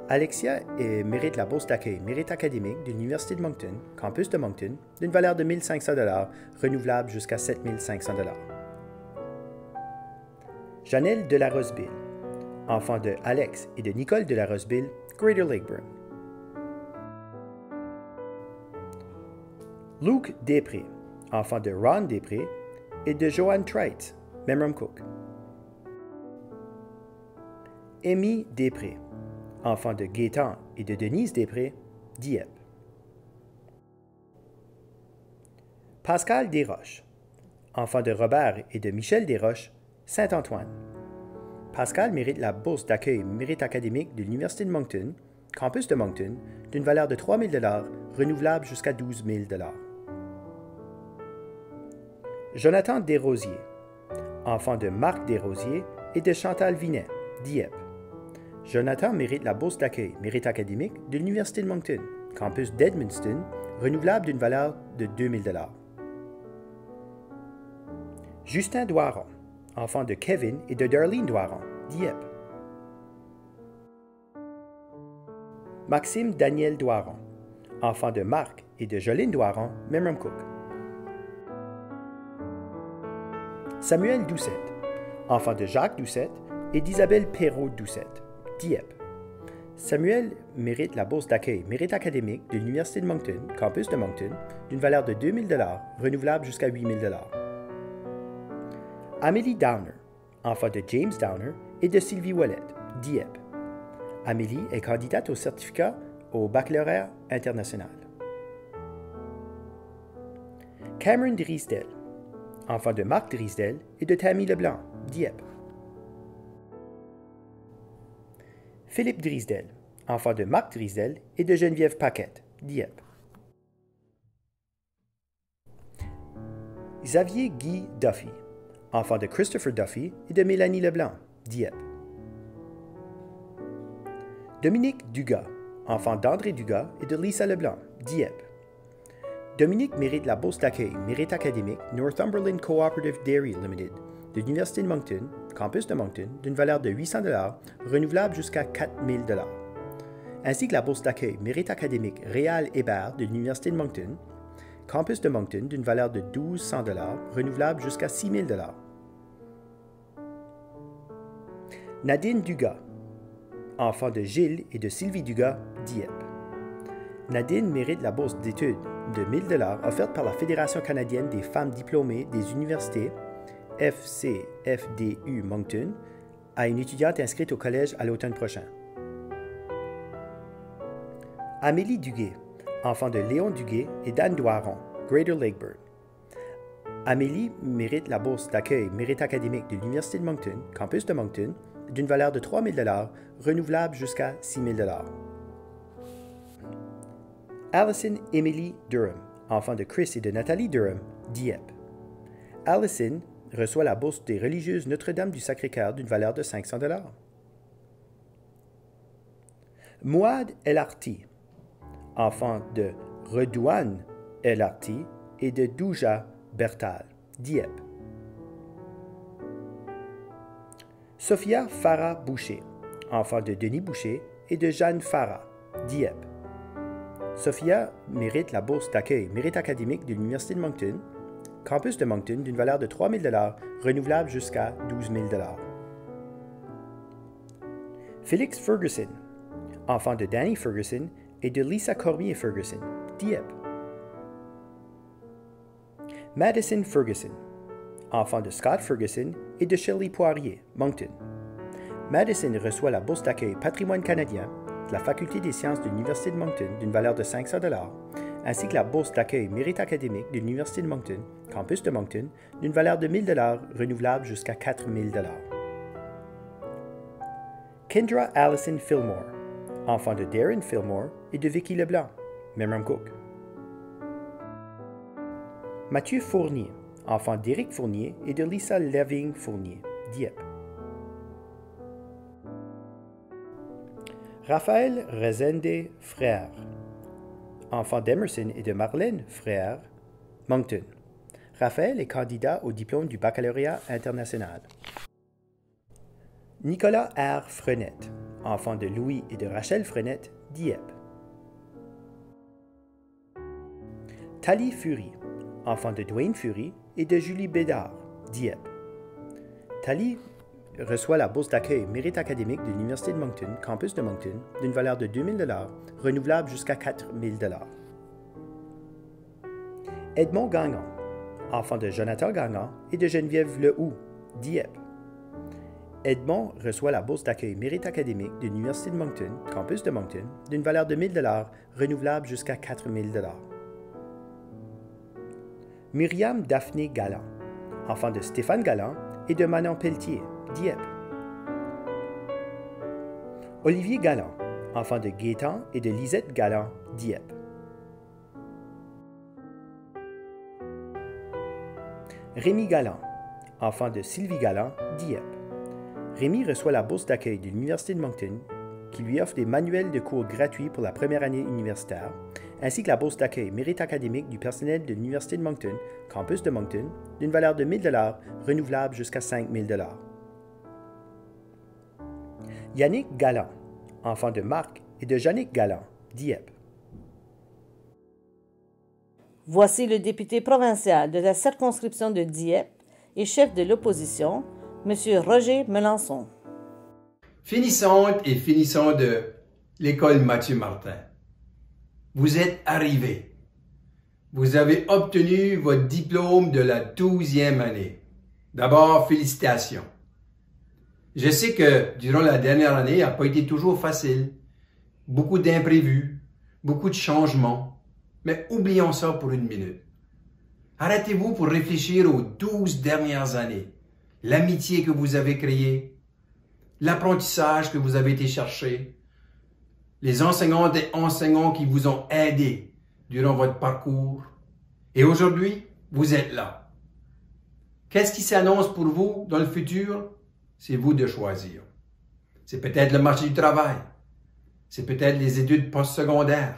Alexia mérite la bourse d'accueil Mérite académique de l'Université de Moncton, campus de Moncton, d'une valeur de 1 500 $, renouvelable jusqu'à 7 500 $. Janelle de la Roseville, enfant de Alex et de Nicole de la Roseville, Greater Lakeburn. Luke Després, enfant de Ron Després et de Joanne Trites, Memramcook. Amy Després, enfant de Gaétan et de Denise Després, Dieppe. Pascal Desroches, enfant de Robert et de Michel Desroches, Saint-Antoine. Pascal mérite la bourse d'accueil Mérite académique de l'Université de Moncton, campus de Moncton, d'une valeur de 3 000 $, renouvelable jusqu'à 12 000 $. Jonathan Desrosiers, enfant de Marc Desrosiers et de Chantal Vinet, Dieppe. Jonathan mérite la bourse d'accueil Mérite académique de l'Université de Moncton, campus d'Edmundston, renouvelable d'une valeur de 2 000 $. Justin Doiron, enfant de Kevin et de Darlene Doiron, Dieppe. Maxime Daniel Doiron, enfant de Marc et de Jolene Doiron, Memramcook. Samuel Doucette, enfant de Jacques Doucette et d'Isabelle Perrault-Doucette, Dieppe. Samuel mérite la bourse d'accueil Mérite académique de l'Université de Moncton, campus de Moncton, d'une valeur de 2 000 $, renouvelable jusqu'à 8 000 $. Amélie Downer, enfant de James Downer et de Sylvie Ouellette, Dieppe. Amélie est candidate au certificat au baccalauréat international. Cameron Drisdel, enfant de Marc Drisdel et de Tammy Leblanc, Dieppe. Philippe Drisdel, enfant de Marc Drisdel et de Geneviève Paquette, Dieppe. Xavier Guy Duffy, enfant de Christopher Duffy et de Mélanie Leblanc, Dieppe. Dominique Dugas, enfant d'André Dugas et de Lisa Leblanc, Dieppe. Dominique mérite la bourse d'accueil Mérite académique Northumberland Cooperative Dairy Limited de l'Université de Moncton, campus de Moncton, d'une valeur de 800 $, renouvelable jusqu'à 4 000 $, ainsi que la bourse d'accueil Mérite académique Réal Hébert de l'Université de Moncton, campus de Moncton, d'une valeur de 1 200 $, renouvelable jusqu'à 6 000 $. Nadine Dugas, enfant de Gilles et de Sylvie Dugas, Dieppe. Nadine mérite la bourse d'études de 1 000 $ offerte par la Fédération canadienne des femmes diplômées des universités, FCFDU Moncton, à une étudiante inscrite au collège à l'automne prochain. Amélie Duguay, enfant de Léon Duguay et d'Anne Doiron, Greater Lakeburn. Amélie mérite la bourse d'accueil Mérite académique de l'Université de Moncton, campus de Moncton, d'une valeur de 3 000 $, renouvelable jusqu'à 6 000 $. Allison Emily Durham, enfant de Chris et de Nathalie Durham, Dieppe. Allison reçoit la bourse des religieuses Notre-Dame du Sacré-Cœur d'une valeur de 500 $. Mouad El Arti, enfant de Redouane El Arti et de Douja Bertal, Dieppe. Sophia Farah Boucher, enfant de Denis Boucher et de Jeanne Farah, Dieppe. Sophia mérite la bourse d'accueil Mérite académique de l'Université de Moncton, campus de Moncton, d'une valeur de 3 000 $, renouvelable jusqu'à 12 000 $. Félix Ferguson, enfant de Danny Ferguson et de Lisa Cormier Ferguson, Dieppe. Madison Ferguson, enfant de Scott Ferguson et de Shirley Poirier, Moncton. Madison reçoit la bourse d'accueil Patrimoine canadien de la Faculté des sciences de l'Université de Moncton d'une valeur de 500 $, ainsi que la bourse d'accueil Mérite académique de l'Université de Moncton, campus de Moncton, d'une valeur de 1 000 $, renouvelable jusqu'à 4 000 $. Kendra Allison Fillmore, enfant de Darren Fillmore et de Vicky Leblanc, Memramcook. Mathieu Fournier, enfant d'Éric Fournier et de Lisa Leving Fournier, Dieppe. Raphaël Rezende Frère, enfant d'Emerson et de Marlène Frère, Moncton. Raphaël est candidat au diplôme du baccalauréat international. Nicolas R. Frenette, enfant de Louis et de Rachel Frenette, Dieppe. Thalie Fury, enfant de Dwayne Fury et de Julie Bédard, Dieppe. Thalie reçoit la bourse d'accueil Mérite académique de l'Université de Moncton, campus de Moncton, d'une valeur de 2 000 $, renouvelable jusqu'à 4 000 $. Edmond Gagnon, enfant de Jonathan Gagnon et de Geneviève Lehoux, Dieppe. Edmond reçoit la bourse d'accueil Mérite académique de l'Université de Moncton, campus de Moncton, d'une valeur de 1 000 $, renouvelable jusqu'à 4 000 $. Myriam Daphné Galland, enfant de Stéphane Galland et de Manon Pelletier, Dieppe. Olivier Galland, enfant de Gaétan et de Lisette Galland, Dieppe. Rémi Galland, enfant de Sylvie Galland, Dieppe. Rémi reçoit la bourse d'accueil de l'Université de Moncton, qui lui offre des manuels de cours gratuits pour la première année universitaire, ainsi que la bourse d'accueil Mérite académique du personnel de l'Université de Moncton, campus de Moncton, d'une valeur de 1 000 $, renouvelable jusqu'à 5 000 $. Yannick Galland, enfant de Marc et de Jannick Galland, Dieppe. Voici le député provincial de la circonscription de Dieppe et chef de l'opposition, M. Roger Melançon. Finissantes et finissants de l'école Mathieu Martin, vous êtes arrivés. Vous avez obtenu votre diplôme de la 12e année. D'abord, félicitations. Je sais que durant la dernière année n'a pas été toujours facile. Beaucoup d'imprévus, beaucoup de changements. Mais oublions ça pour une minute. Arrêtez-vous pour réfléchir aux 12 dernières années. L'amitié que vous avez créée, l'apprentissage que vous avez été chercher, les enseignantes et enseignants qui vous ont aidé durant votre parcours. Et aujourd'hui, vous êtes là. Qu'est-ce qui s'annonce pour vous dans le futur? C'est vous de choisir. C'est peut-être le marché du travail. C'est peut-être les études postsecondaires.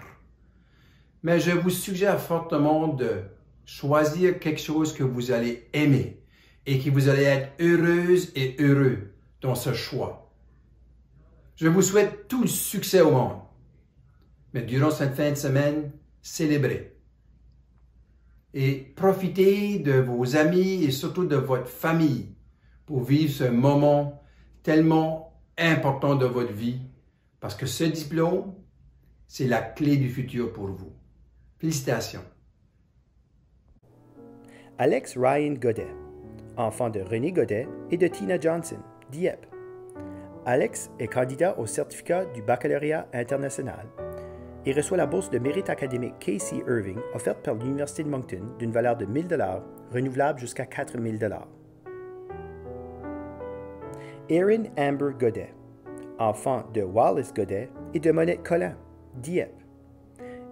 Mais je vous suggère fortement de choisir quelque chose que vous allez aimer et que vous allez être heureuse et heureux dans ce choix. Je vous souhaite tout le succès au monde. Mais durant cette fin de semaine, célébrez. Et profitez de vos amis et surtout de votre famille pour vivre ce moment tellement important de votre vie, parce que ce diplôme, c'est la clé du futur pour vous. Félicitations. Alex Ryan Godet, enfant de René Godet et de Tina Johnson, Dieppe. Alex est candidat au certificat du baccalauréat international et reçoit la bourse de mérite académique Casey Irving offerte par l'Université de Moncton d'une valeur de 1 000 $, renouvelable jusqu'à 4 000 $. Erin Amber Godet, enfant de Wallace Godet et de Monette Collin, Dieppe.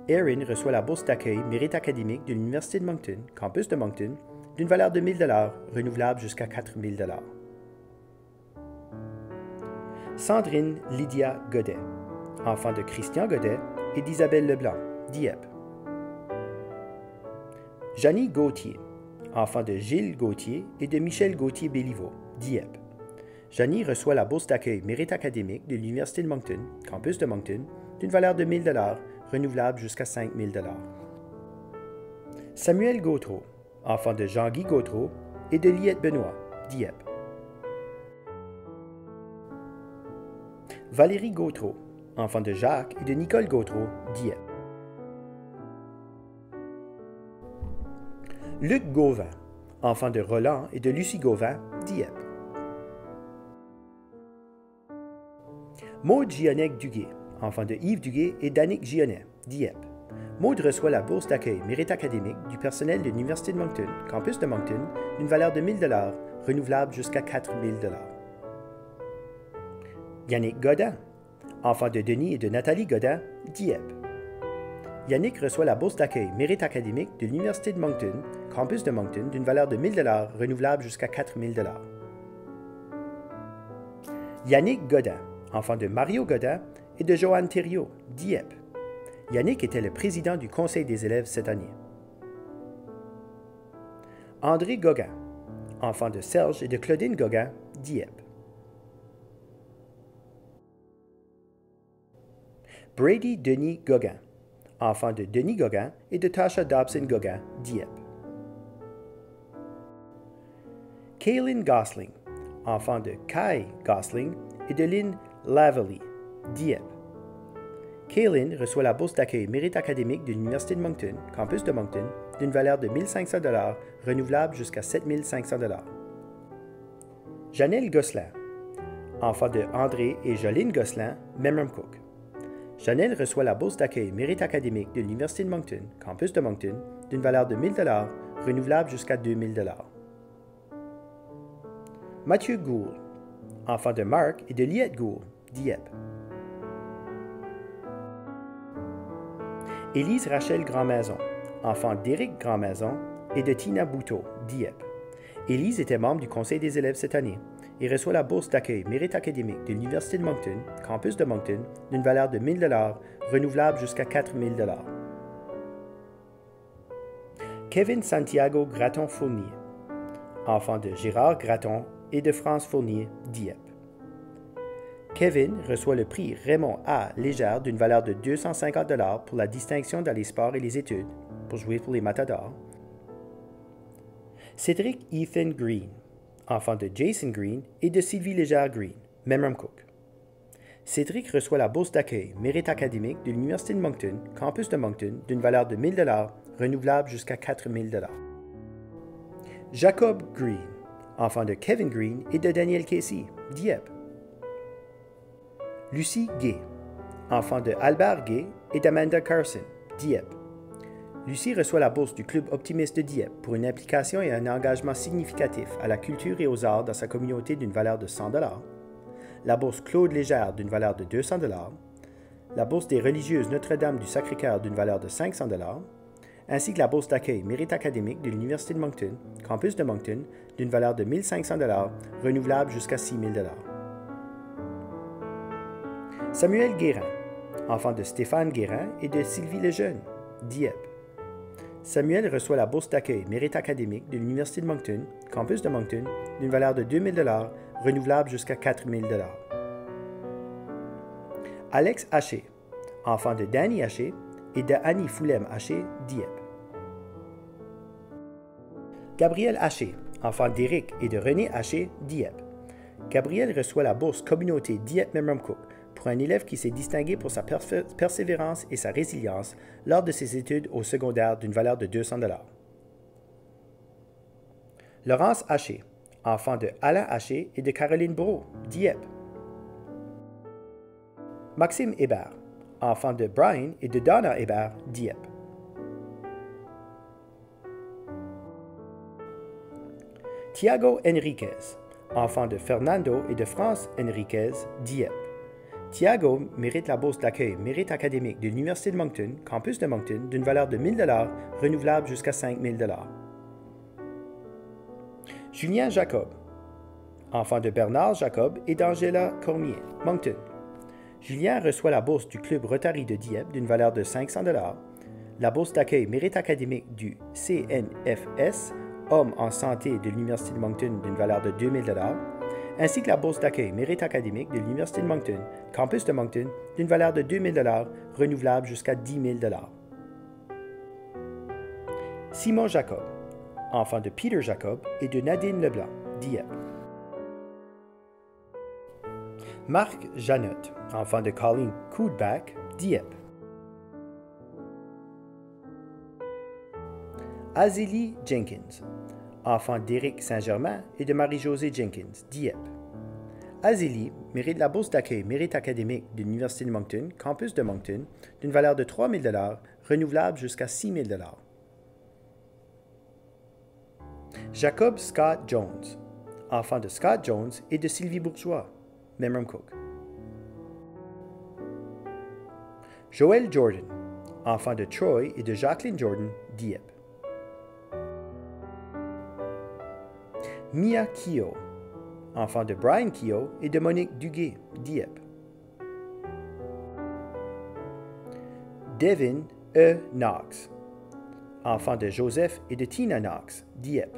Erin reçoit la bourse d'accueil Mérite académique de l'Université de Moncton, campus de Moncton, d'une valeur de 1 000 $, renouvelable jusqu'à 4 000 $. Sandrine Lydia Godet, enfant de Christian Godet et d'Isabelle Leblanc, Dieppe. Janie Gauthier, enfant de Gilles Gauthier et de Michel Gauthier-Béliveau, Dieppe. Janie reçoit la bourse d'accueil Mérite académique de l'Université de Moncton, campus de Moncton, d'une valeur de 1 000 $, renouvelable jusqu'à 5 000 $. Samuel Gautreau, enfant de Jean-Guy Gautreau et de Liette Benoît, Dieppe. Valérie Gautreau, enfant de Jacques et de Nicole Gautreau, Dieppe. Luc Gauvin, enfant de Roland et de Lucie Gauvin, Dieppe. Maude Gionnet-Duguay, enfant de Yves Duguay et d'Annick Gionnet, Dieppe. Maude reçoit la bourse d'accueil Mérite académique du personnel de l'Université de Moncton, campus de Moncton, d'une valeur de 1 000 $, renouvelable jusqu'à 4 000 $. Yannick Godin, enfant de Denis et de Nathalie Godin, Dieppe. Yannick reçoit la bourse d'accueil Mérite académique de l'Université de Moncton, campus de Moncton, d'une valeur de 1 000 $, renouvelable jusqu'à 4 000 $. Yannick Godin, enfant de Mario Godin et de Joanne Thériault, Dieppe. Yannick était le président du conseil des élèves cette année. André Gauguin, enfant de Serge et de Claudine Gauguin, Dieppe. Brady Denis Gauguin, enfant de Denis Gauguin et de Tasha Dobson Gauguin, Dieppe. Kaylin Gosling, enfant de Kai Gosling et de Lynn Lavallee, Dieppe. Kaylin reçoit la bourse d'accueil mérite académique de l'Université de Moncton, campus de Moncton, d'une valeur de 1 500 $, renouvelable jusqu'à 7 500 $. Janelle Gosselin, enfant de André et Jolene Gosselin, Memramcook. Janelle reçoit la bourse d'accueil mérite académique de l'Université de Moncton, campus de Moncton, d'une valeur de 1 000 $, renouvelable jusqu'à 2 000 $. Mathieu Gould, enfant de Marc et de Liette Gould, Dieppe. Élise Rachel Grandmaison, enfant d'Éric Grandmaison et de Tina Bouteau, Dieppe. Élise était membre du conseil des élèves cette année et reçoit la bourse d'accueil mérite académique de l'Université de Moncton, campus de Moncton, d'une valeur de 1 000 $, renouvelable jusqu'à 4 000 $. Kevin Santiago Gratton-Fournier, enfant de Gérard Gratton et de France Fournier, Dieppe. Kevin reçoit le prix Raymond A. Légère d'une valeur de 250 $ pour la distinction dans les sports et les études, pour jouer pour les Matadors. Cédric Ethan Green, enfant de Jason Green et de Sylvie Légère Green, Memramcook. Cédric reçoit la bourse d'accueil mérite académique de l'Université de Moncton, campus de Moncton, d'une valeur de 1 000 $, renouvelable jusqu'à 4 000 $. Jacob Green, enfant de Kevin Green et de Daniel Casey, Dieppe. Lucie Gay, enfant de Albert Gay et d'Amanda Carson, Dieppe. Lucie reçoit la bourse du Club optimiste de Dieppe pour une implication et un engagement significatif à la culture et aux arts dans sa communauté d'une valeur de 100 $, la bourse Claude Légère d'une valeur de 200 $, la bourse des religieuses Notre-Dame du Sacré-Cœur d'une valeur de 500 $, ainsi que la bourse d'accueil mérite académique de l'Université de Moncton, campus de Moncton, d'une valeur de 1 500 $, renouvelable jusqu'à 6 000 $. Samuel Guérin, enfant de Stéphane Guérin et de Sylvie Lejeune, Dieppe. Samuel reçoit la bourse d'accueil mérite académique de l'Université de Moncton, campus de Moncton, d'une valeur de 2 000 $, renouvelable jusqu'à 4 000 $. Alex Haché, enfant de Danny Haché et de Annie Foulem Haché, Dieppe. Gabriel Haché, enfant d'Éric et de René Haché, Dieppe. Gabriel reçoit la bourse Communauté Dieppe-Memramcook pour un élève qui s'est distingué pour sa persévérance et sa résilience lors de ses études au secondaire d'une valeur de 200 $. Laurence Haché, enfant de Alain Haché et de Caroline Brault, Dieppe. Maxime Hébert, enfant de Brian et de Donna Hébert, Dieppe. Thiago Enriquez, enfant de Fernando et de France Enriquez, Dieppe. Thiago mérite la bourse d'accueil mérite académique de l'Université de Moncton, campus de Moncton, d'une valeur de 1 000 $, renouvelable jusqu'à 5 000 $. Julien Jacob, enfant de Bernard Jacob et d'Angela Cormier, Moncton. Julien reçoit la bourse du Club Rotary de Dieppe d'une valeur de 500 $, la bourse d'accueil mérite académique du CNFS, Homme en santé de l'Université de Moncton d'une valeur de 2 000 $, ainsi que la bourse d'accueil mérite académique de l'Université de Moncton, campus de Moncton, d'une valeur de 2 000 $, renouvelable jusqu'à 10 000 $. Simon Jacob, enfant de Peter Jacob et de Nadine Leblanc, Dieppe. Marc Janotte, enfant de Colleen Coudback, Dieppe. Azélie Jenkins, enfant d'Éric Saint-Germain et de Marie-Josée Jenkins, Dieppe. Azélie mérite la bourse d'accueil mérite académique de l'Université de Moncton, campus de Moncton, d'une valeur de 3 000 $, renouvelable jusqu'à 6 000 $. Jacob Scott Jones, enfant de Scott Jones et de Sylvie Bourgeois, Memramcook. Joël Jordan, enfant de Troy et de Jacqueline Jordan, Dieppe. Mia Keogh, enfant de Brian Keogh et de Monique Duguay, Dieppe. Devin E. Knox, enfant de Joseph et de Tina Knox, Dieppe.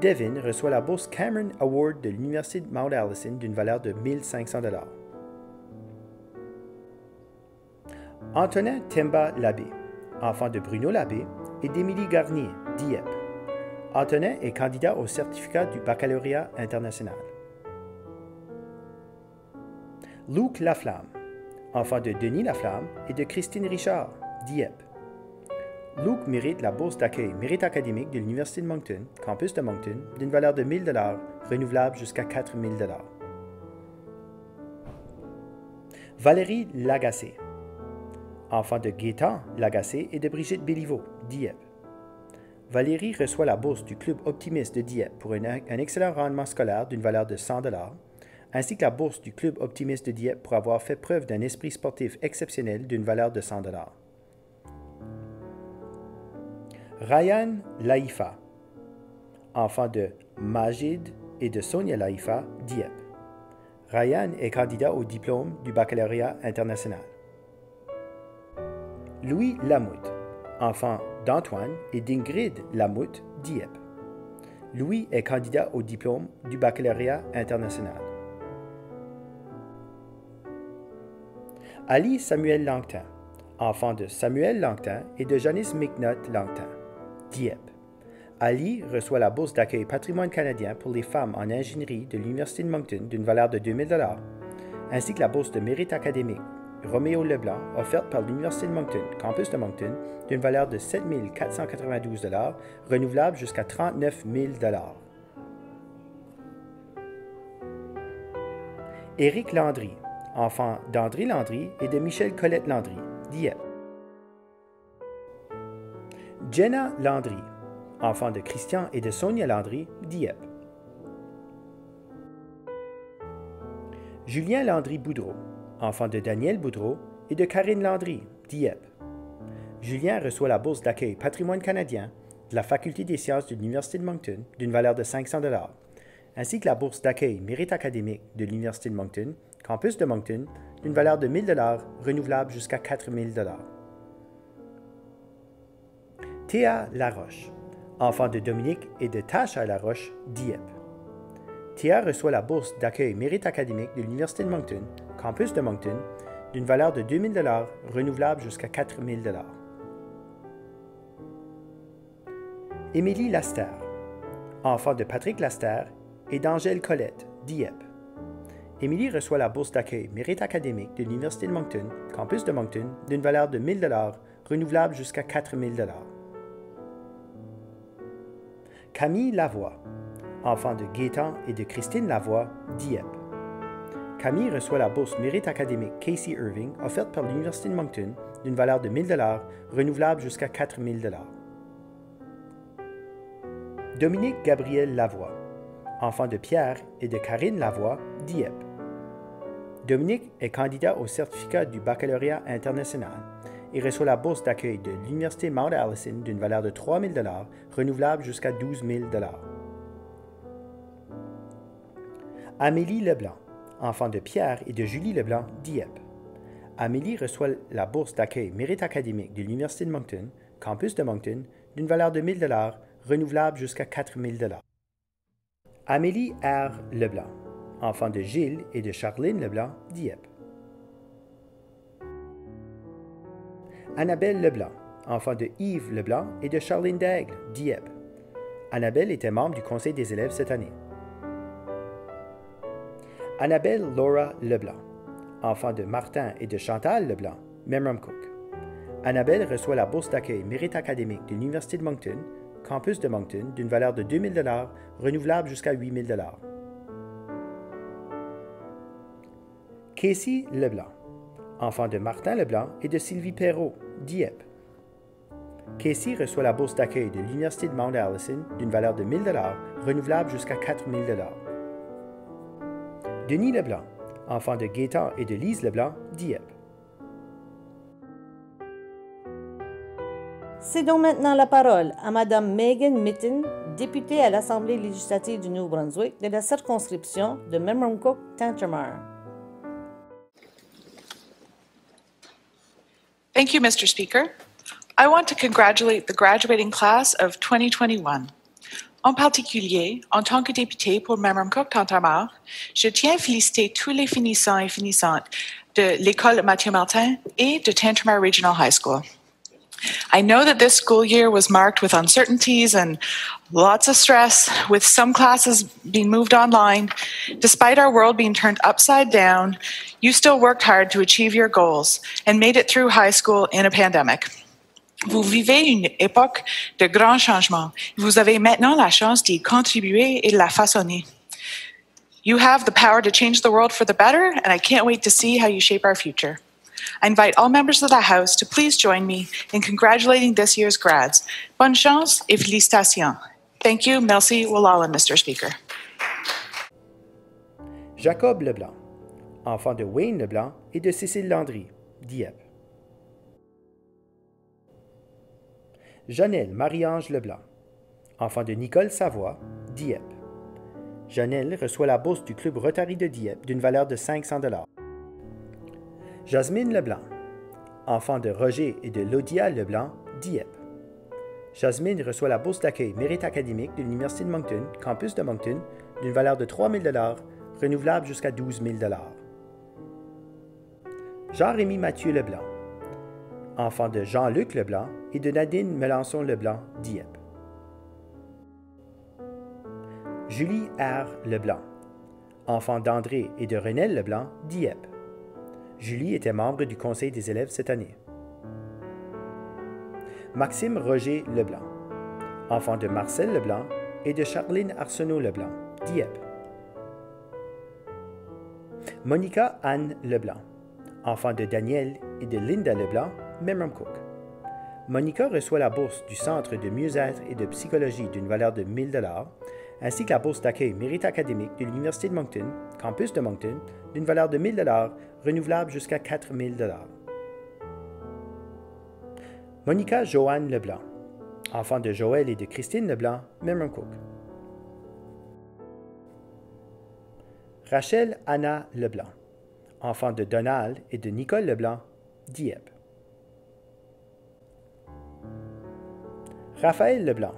Devin reçoit la bourse Cameron Award de l'Université de Mount Allison d'une valeur de 1 500 $. Antonin Temba Labbé, enfant de Bruno Labbé et d'Émilie Garnier, Dieppe. Antonin est candidat au certificat du baccalauréat international. Luc Laflamme, enfant de Denis Laflamme et de Christine Richard, Dieppe. Luc mérite la bourse d'accueil Mérite académique de l'Université de Moncton, campus de Moncton, d'une valeur de 1 000 $, renouvelable jusqu'à 4 000 $. Valérie Lagacé, enfant de Gaétan Lagacé et de Brigitte Béliveau, Dieppe. Valérie reçoit la bourse du Club Optimiste de Dieppe pour un excellent rendement scolaire d'une valeur de 100 $, ainsi que la bourse du Club Optimiste de Dieppe pour avoir fait preuve d'un esprit sportif exceptionnel d'une valeur de 100 $. Ryan Laifa, enfant de Majid et de Sonia Laifa, Dieppe. Ryan est candidat au diplôme du baccalauréat international. Louis Lamoute, enfant d'Antoine et d'Ingrid Lamoute, Dieppe. Louis est candidat au diplôme du baccalauréat international. Ali Samuel Langtin, enfant de Samuel Langtin et de Janice McNutt Langtin, Dieppe. Ali reçoit la bourse d'accueil Patrimoine canadien pour les femmes en ingénierie de l'Université de Moncton d'une valeur de 2 000 $, ainsi que la bourse de mérite académique Roméo Leblanc, offerte par l'Université de Moncton, campus de Moncton, d'une valeur de 7 492 $, renouvelable jusqu'à 39 000 $. Éric Landry, enfant d'André Landry et de Michel Colette Landry, Dieppe. Jenna Landry, enfant de Christian et de Sonia Landry, Dieppe. Julien Landry-Boudreau, enfant de Daniel Boudreau et de Karine Landry, Dieppe. Julien reçoit la bourse d'accueil Patrimoine canadien de la Faculté des sciences de l'Université de Moncton d'une valeur de 500 $, ainsi que la bourse d'accueil Mérite académique de l'Université de Moncton, campus de Moncton, d'une valeur de 1 000 $, renouvelable jusqu'à 4 000 $. Théa Laroche, enfant de Dominique et de Tasha Laroche, Dieppe. Théa reçoit la bourse d'accueil Mérite académique de l'Université de Moncton, campus de Moncton, d'une valeur de 2 000 $, renouvelable jusqu'à 4 000 $. Émilie Laster, enfant de Patrick Laster et d'Angèle Colette, Dieppe. Émilie reçoit la bourse d'accueil Mérite académique de l'Université de Moncton, campus de Moncton, d'une valeur de 1 000 $, renouvelable jusqu'à 4 000 $. Camille Lavoie, enfant de Gaétan et de Christine Lavoie, Dieppe. Camille reçoit la bourse Mérite académique Casey Irving, offerte par l'Université de Moncton, d'une valeur de 1 000 $, renouvelable jusqu'à 4 000 $. Dominique Gabriel Lavoie, enfant de Pierre et de Karine Lavoie, Dieppe. Dominique est candidat au certificat du baccalauréat international et reçoit la bourse d'accueil de l'Université Mount Allison d'une valeur de 3 000 $, renouvelable jusqu'à 12 000 $. Amélie Leblanc, enfant de Pierre et de Julie Leblanc, Dieppe. Amélie reçoit la bourse d'accueil Mérite académique de l'Université de Moncton, campus de Moncton, d'une valeur de 1 000 $, renouvelable jusqu'à 4 000 $. Amélie R. Leblanc, enfant de Gilles et de Charline Leblanc, Dieppe. Annabelle Leblanc, enfant de Yves Leblanc et de Charline Daigle, Dieppe. Annabelle était membre du conseil des élèves cette année. Annabelle Laura Leblanc, enfant de Martin et de Chantal Leblanc, Memramcook. Annabelle reçoit la bourse d'accueil Mérite académique de l'Université de Moncton, campus de Moncton, d'une valeur de 2 000 $, renouvelable jusqu'à 8 000 $. Casey Leblanc, enfant de Martin Leblanc et de Sylvie Perrault, Dieppe. Casey reçoit la bourse d'accueil de l'Université de Mount Allison d'une valeur de 1 000 $, renouvelable jusqu'à 4 000 $. Denis Leblanc, enfant de Gaétan et de Lise Leblanc, Dieppe. Cédons maintenant la parole à Mme Megan Mitten, députée à l'Assemblée législative du Nouveau-Brunswick de la circonscription de Memramcook-Tantramar. Thank you, Mr. Speaker. I want to congratulate the graduating class of 2021. En particulier, en tant que député pour Memramcook-Tantramar, je tiens à féliciter tous les finissants et finissantes de l'école Mathieu Martin et de Tantramar Regional High School. I know that this school year was marked with uncertainties and lots of stress, with some classes being moved online. Despite our world being turned upside down, you still worked hard to achieve your goals and made it through high school in a pandemic. Vous vivez une époque de grands changements. Vous avez maintenant la chance d'y contribuer et de la façonner. You have the power to change the world for the better, and I can't wait to see how you shape our future. I invite all members of the House to please join me in congratulating this year's grads. Bonne chance et félicitations. Thank you. Merci. Walala, Mr. Speaker. Jacob Leblanc, enfant de Wayne Leblanc et de Cécile Landry, Dieppe. Janelle Marie-Ange Leblanc, enfant de Nicole Savoie, Dieppe. Janelle reçoit la bourse du Club Rotary de Dieppe d'une valeur de 500 $. Jasmine Leblanc, enfant de Roger et de Laudia Leblanc, Dieppe. Jasmine reçoit la bourse d'accueil Mérite académique de l'Université de Moncton, campus de Moncton, d'une valeur de 3 000 $, renouvelable jusqu'à 12 000 $. Jean-Rémy Mathieu Leblanc, enfant de Jean-Luc Leblanc et de Nadine Melançon Leblanc, Dieppe. Julie R. Leblanc, enfant d'André et de Renelle Leblanc, Dieppe. Julie était membre du conseil des élèves cette année. Maxime Roger Leblanc, enfant de Marcel Leblanc et de Charline Arsenault Leblanc, Dieppe. Monica Anne Leblanc, enfant de Daniel et de Linda Leblanc, Memramcook. Monica reçoit la bourse du Centre de mieux-être et de psychologie d'une valeur de 1 000 $, ainsi que la bourse d'accueil Mérite académique de l'Université de Moncton, campus de Moncton, d'une valeur de 1 000 $, renouvelable jusqu'à 4 000 $. Monica Joanne Leblanc, enfant de Joël et de Christine Leblanc, Memramcook. Rachel Anna Leblanc, enfant de Donald et de Nicole Leblanc, Dieppe. Raphaël Leblanc,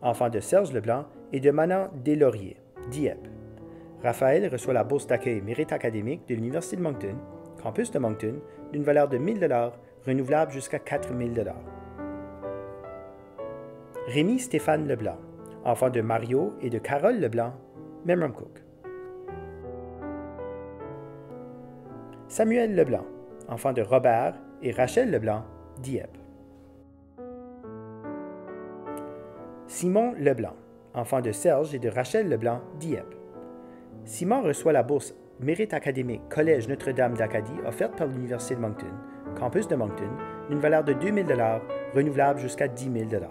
enfant de Serge Leblanc et de Manon Deslauriers, Dieppe. Raphaël reçoit la bourse d'accueil Mérite académique de l'Université de Moncton, campus de Moncton, d'une valeur de 1 000 $, renouvelable jusqu'à 4 000 $. Rémi Stéphane Leblanc, enfant de Mario et de Carole Leblanc, Memramcook. Samuel Leblanc, enfant de Robert et Rachel Leblanc, Dieppe. Simon Leblanc, enfant de Serge et de Rachel Leblanc, Dieppe. Simon reçoit la bourse Mérite académique Collège Notre-Dame d'Acadie offerte par l'Université de Moncton, campus de Moncton, d'une valeur de 2 000 $, renouvelable jusqu'à 10 000 $.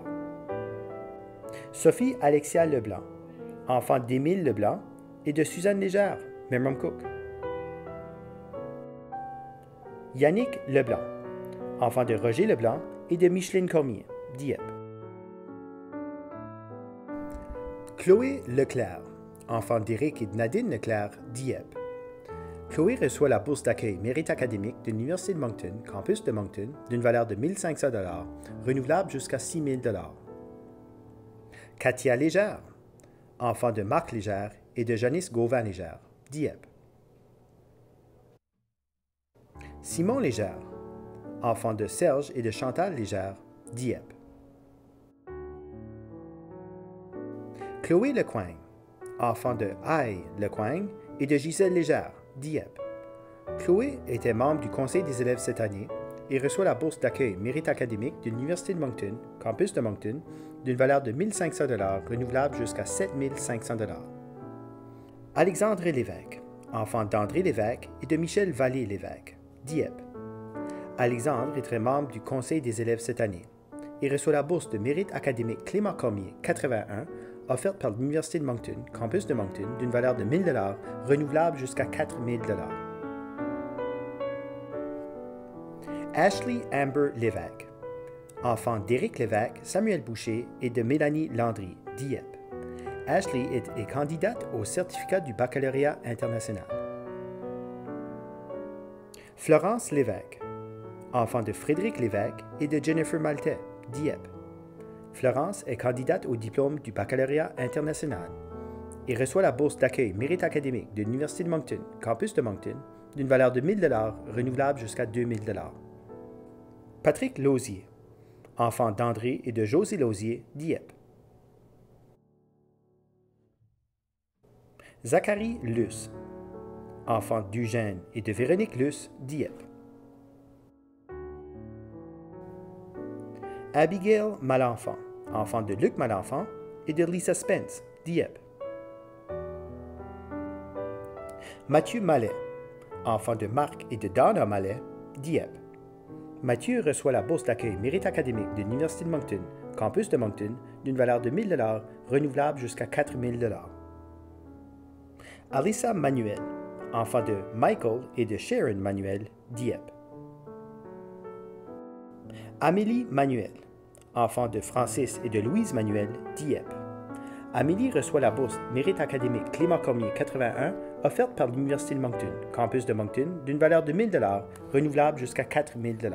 Sophie Alexia Leblanc, enfant d'Émile Leblanc et de Suzanne Légère, Memramcook. Yannick Leblanc, enfant de Roger Leblanc et de Micheline Cormier, Dieppe. Chloé Leclerc, enfant d'Éric et de Nadine Leclerc, Dieppe. Chloé reçoit la bourse d'accueil Mérite académique de l'Université de Moncton, campus de Moncton, d'une valeur de 1 500 $, renouvelable jusqu'à 6 000 $. Katia Légère, enfant de Marc Légère et de Janice Gauvin Légère, Dieppe. Simon Légère, enfant de Serge et de Chantal Légère, Dieppe. Chloé Lecoing, enfant de Aïe Lecoing et de Gisèle Légère, Dieppe. Chloé était membre du conseil des élèves cette année et reçoit la bourse d'accueil Mérite académique de l'Université de Moncton, campus de Moncton, d'une valeur de 1 500 $, renouvelable jusqu'à 7 500 $. Alexandre Lévesque, enfant d'André Lévesque et de Michel Vallée-Lévesque, Dieppe. Alexandre était membre du conseil des élèves cette année et reçoit la bourse de Mérite académique Clément Cormier 81, offerte par l'Université de Moncton, campus de Moncton, d'une valeur de 1 000 $, renouvelable jusqu'à 4 000 $. Ashley Amber Lévesque, enfant d'Éric Lévesque, Samuel Boucher et de Mélanie Landry, Dieppe. Ashley est candidate au certificat du baccalauréat international. Florence Lévesque, enfant de Frédéric Lévesque et de Jennifer Maltais, Dieppe. Florence est candidate au diplôme du baccalauréat international et reçoit la bourse d'accueil mérite académique de l'Université de Moncton, campus de Moncton, d'une valeur de 1 000 $ renouvelable jusqu'à 2 000 $. Patrick Lausier, enfant d'André et de Josie Lausier, Dieppe. Zachary Luce, enfant d'Eugène et de Véronique Luce, Dieppe. Abigail Malenfant, enfant de Luc Malenfant et de Lisa Spence, Dieppe. Mathieu Mallet, enfant de Marc et de Donna Mallet, Dieppe. Mathieu reçoit la bourse d'accueil mérite académique de l'Université de Moncton, campus de Moncton, d'une valeur de 1 000 $ renouvelable jusqu'à 4 000 $. Alyssa Manuel, enfant de Michael et de Sharon Manuel, Dieppe. Amélie Manuel, enfant de Francis et de Louise Manuel, Dieppe. Amélie reçoit la bourse mérite académique Clément Cormier 81 offerte par l'Université de Moncton, campus de Moncton, d'une valeur de 1 000 $, renouvelable jusqu'à 4 000 $.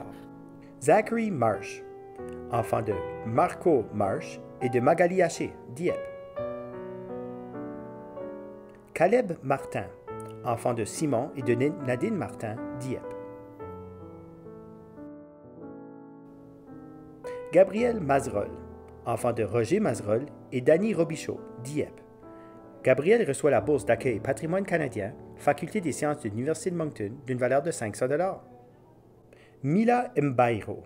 Zachary Marsh, enfant de Marco Marsh et de Magali Haché, Dieppe. Caleb Martin, enfant de Simon et de Nadine Martin, Dieppe. Gabriel Mazerolle, enfant de Roger Mazerolle et Danny Robichaud, Dieppe. Gabriel reçoit la bourse d'accueil Patrimoine canadien, Faculté des sciences de l'Université de Moncton, d'une valeur de 500 $. Mila Mbairo,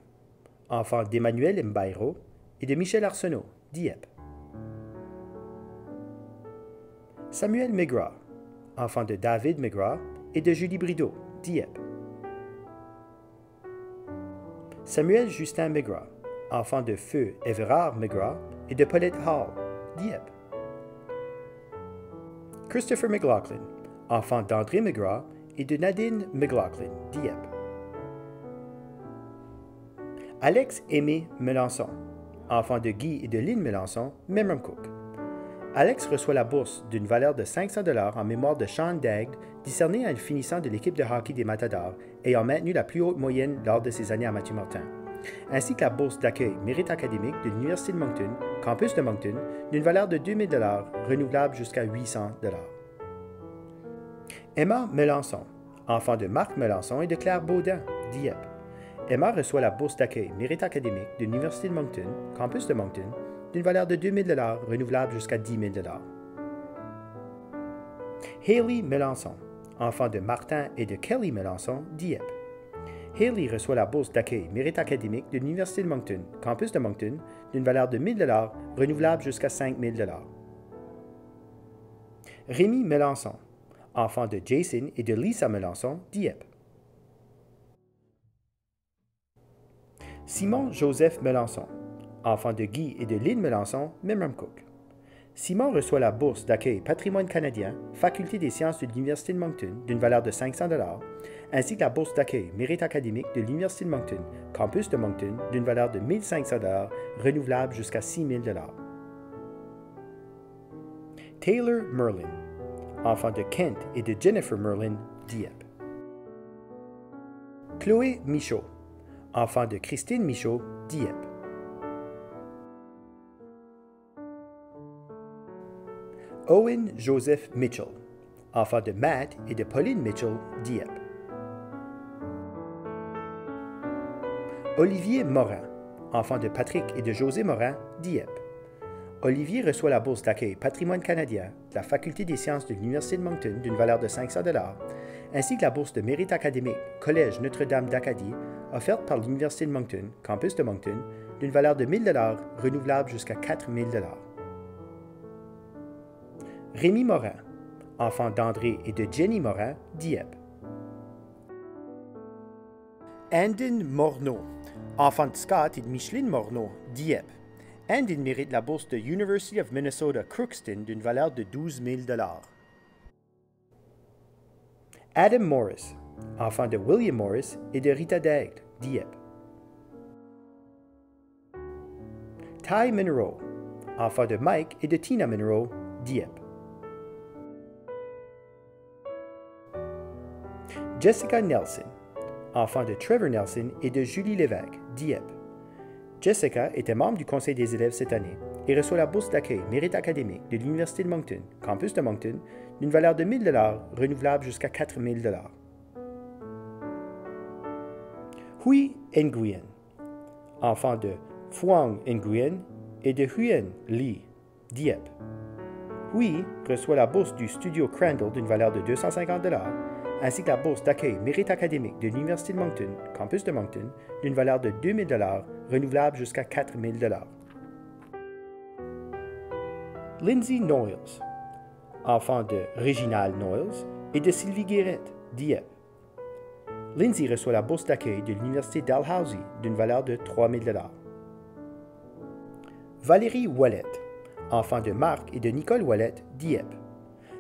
enfant d'Emmanuel Mbairo et de Michel Arsenault, Dieppe. Samuel Mégras, enfant de David Mégras et de Julie Brideau, Dieppe. Samuel Justin Mégras, enfant de Feu Everard Mégras et de Paulette Hall, Dieppe. Christopher McLaughlin, enfant d'André Mégras et de Nadine McLaughlin, Dieppe. Alex Aimé Melançon, enfant de Guy et de Lynn Melançon, Memramcook. Alex reçoit la bourse d'une valeur de 500 $ en mémoire de Sean Daigle, décernée à un finissant de l'équipe de hockey des Matadors ayant maintenu la plus haute moyenne lors de ses années à Mathieu-Martin, ainsi que la bourse d'accueil mérite académique de l'Université de Moncton, campus de Moncton, d'une valeur de 2 000 $, renouvelable jusqu'à 800 $. Emma Melançon, enfant de Marc Melançon et de Claire Baudin, Dieppe. Emma reçoit la bourse d'accueil mérite académique de l'Université de Moncton, campus de Moncton, d'une valeur de 2 000 $, renouvelable jusqu'à 10 000 $. Haley Melançon, enfant de Martin et de Kelly Melançon, Dieppe. Haley reçoit la bourse d'accueil mérite académique de l'Université de Moncton, campus de Moncton, d'une valeur de 1 000 $, renouvelable jusqu'à 5 000 $. Rémi Melançon, enfant de Jason et de Lisa Melançon, Dieppe. Simon Joseph Melançon, enfant de Guy et de Lynn Melançon, Memramcook. Simon reçoit la bourse d'accueil Patrimoine canadien, Faculté des sciences de l'Université de Moncton, d'une valeur de 500 $, ainsi que la bourse d'accueil Mérite académique de l'Université de Moncton, campus de Moncton, d'une valeur de 1 500 $, renouvelable jusqu'à 6 000 $. Taylor Merlin, enfant de Kent et de Jennifer Merlin, Dieppe. Chloé Michaud, enfant de Christine Michaud, Dieppe. Owen Joseph Mitchell, enfant de Matt et de Pauline Mitchell, Dieppe. Olivier Morin, enfant de Patrick et de José Morin, Dieppe. Olivier reçoit la bourse d'accueil Patrimoine canadien de la Faculté des sciences de l'Université de Moncton d'une valeur de 500 $, ainsi que la bourse de mérite académique Collège Notre-Dame d'Acadie, offerte par l'Université de Moncton, campus de Moncton, d'une valeur de 1 000 $, renouvelable jusqu'à 4 000 $. Rémi Morin, enfant d'André et de Jenny Morin, Dieppe. Andin Morneau, enfant de Scott et de Micheline Morneau, Dieppe. Andin mérite la bourse de University of Minnesota Crookston d'une valeur de 12 000 $. Adam Morris, enfant de William Morris et de Rita Daigle, Dieppe. Ty Monroe, enfant de Mike et de Tina Monroe, Dieppe. Jessica Nelson, enfant de Trevor Nelson et de Julie Lévesque, Dieppe. Jessica était membre du conseil des élèves cette année et reçoit la bourse d'accueil Mérite académique de l'Université de Moncton, campus de Moncton, d'une valeur de 1 000 $ renouvelable jusqu'à 4 000 $. Huy Nguyen, enfant de Phuong Nguyen et de Huyen Lee, Dieppe. Huy reçoit la bourse du Studio Crandall d'une valeur de 250 $, ainsi que la bourse d'accueil Mérite académique de l'Université de Moncton, campus de Moncton, d'une valeur de 2 000 $, renouvelable jusqu'à 4 000 $. Lindsay Noyles, enfant de Réginald Noyles et de Sylvie Guérette, Dieppe. Lindsay reçoit la bourse d'accueil de l'Université Dalhousie d'une valeur de 3 000 $. Valérie Ouellet, enfant de Marc et de Nicole Ouellet, Dieppe.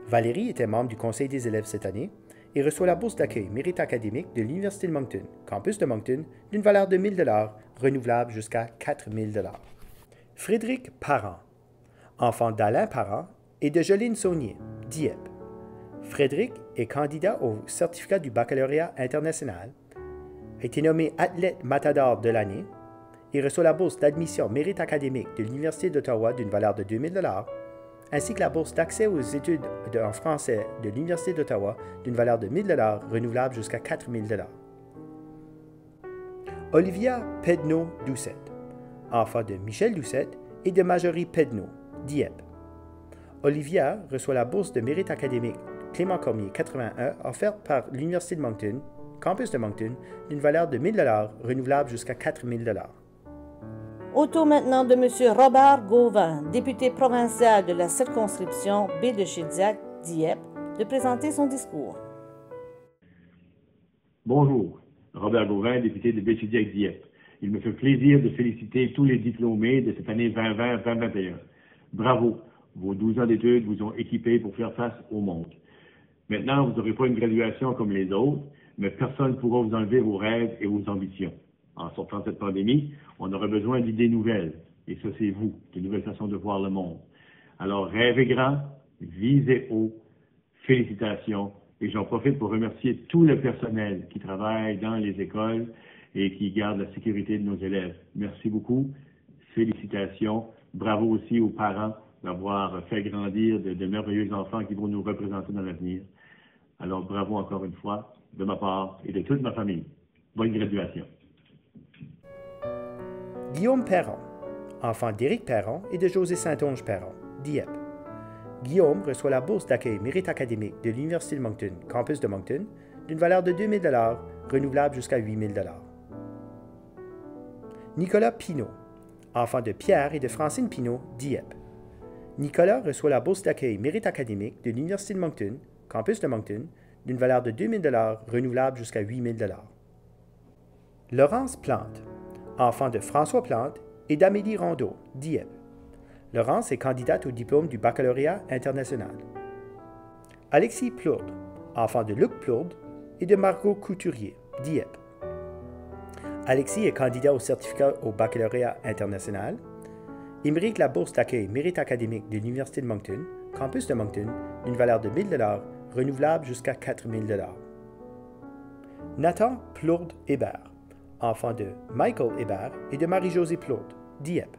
Valérie était membre du conseil des élèves cette année et reçoit la bourse d'accueil Mérite académique de l'Université de Moncton, campus de Moncton, d'une valeur de 1 000 $, renouvelable jusqu'à 4 000 $. Frédéric Parent, enfant d'Alain Parent et de Jolene Saunier, Dieppe. Frédéric est candidat au certificat du baccalauréat international, a été nommé athlète matador de l'année et reçoit la bourse d'admission Mérite académique de l'Université d'Ottawa d'une valeur de 2 000 $, ainsi que la bourse d'accès aux études en français de l'Université d'Ottawa d'une valeur de 1 000 $ renouvelable jusqu'à 4 000 $. Olivia Pedneau-Doucette, enfant de Michel Doucette et de Marjorie Pedneau, Dieppe. Olivia reçoit la bourse de Mérite académique Clément Cormier 81 offerte par l'Université de Moncton, campus de Moncton, d'une valeur de 1 000 $, renouvelable jusqu'à 4 000 $. Au tour maintenant de M. Robert Gauvin, député provincial de la circonscription baie de Shediac, Dieppe, de présenter son discours. Bonjour, Robert Gauvin, député de baie de Shediac, Dieppe. Il me fait plaisir de féliciter tous les diplômés de cette année 2020-2021. Bravo, vos 12 ans d'études vous ont équipé pour faire face au monde. Maintenant, vous n'aurez pas une graduation comme les autres, mais personne ne pourra vous enlever vos rêves et vos ambitions. En sortant de cette pandémie, on aura besoin d'idées nouvelles. Et ça, c'est vous, de nouvelles façons de voir le monde. Alors, rêvez grand, visez haut, félicitations. Et j'en profite pour remercier tout le personnel qui travaille dans les écoles et qui garde la sécurité de nos élèves. Merci beaucoup. Félicitations. Bravo aussi aux parents d'avoir fait grandir de merveilleux enfants qui vont nous représenter dans l'avenir. Alors, bravo encore une fois, de ma part et de toute ma famille. Bonne graduation. Guillaume Perron, enfant d'Éric Perron et de José Saint-Onge Perron, Dieppe. Guillaume reçoit la bourse d'accueil Mérite académique de l'Université de Moncton, campus de Moncton, d'une valeur de 2 000 $, renouvelable jusqu'à 8 000 $. Nicolas Pinault, enfant de Pierre et de Francine Pinault, Dieppe. Nicolas reçoit la bourse d'accueil Mérite académique de l'Université de Moncton, campus de Moncton, d'une valeur de 2 000 $, renouvelable jusqu'à 8 000 $. Laurence Plante, enfant de François Plante et d'Amélie Rondeau, Dieppe. Laurence est candidate au diplôme du baccalauréat international. Alexis Plourde, enfant de Luc Plourde et de Margot Couturier, Dieppe. Alexis est candidat au certificat au baccalauréat international. Il mérite la bourse d'accueil Mérite académique de l'Université de Moncton, campus de Moncton, d'une valeur de 1 000 $, renouvelable jusqu'à 4 000 $. Nathan Plourde Hébert, enfant de Michael Hébert et de Marie-Josée Plourde, Dieppe.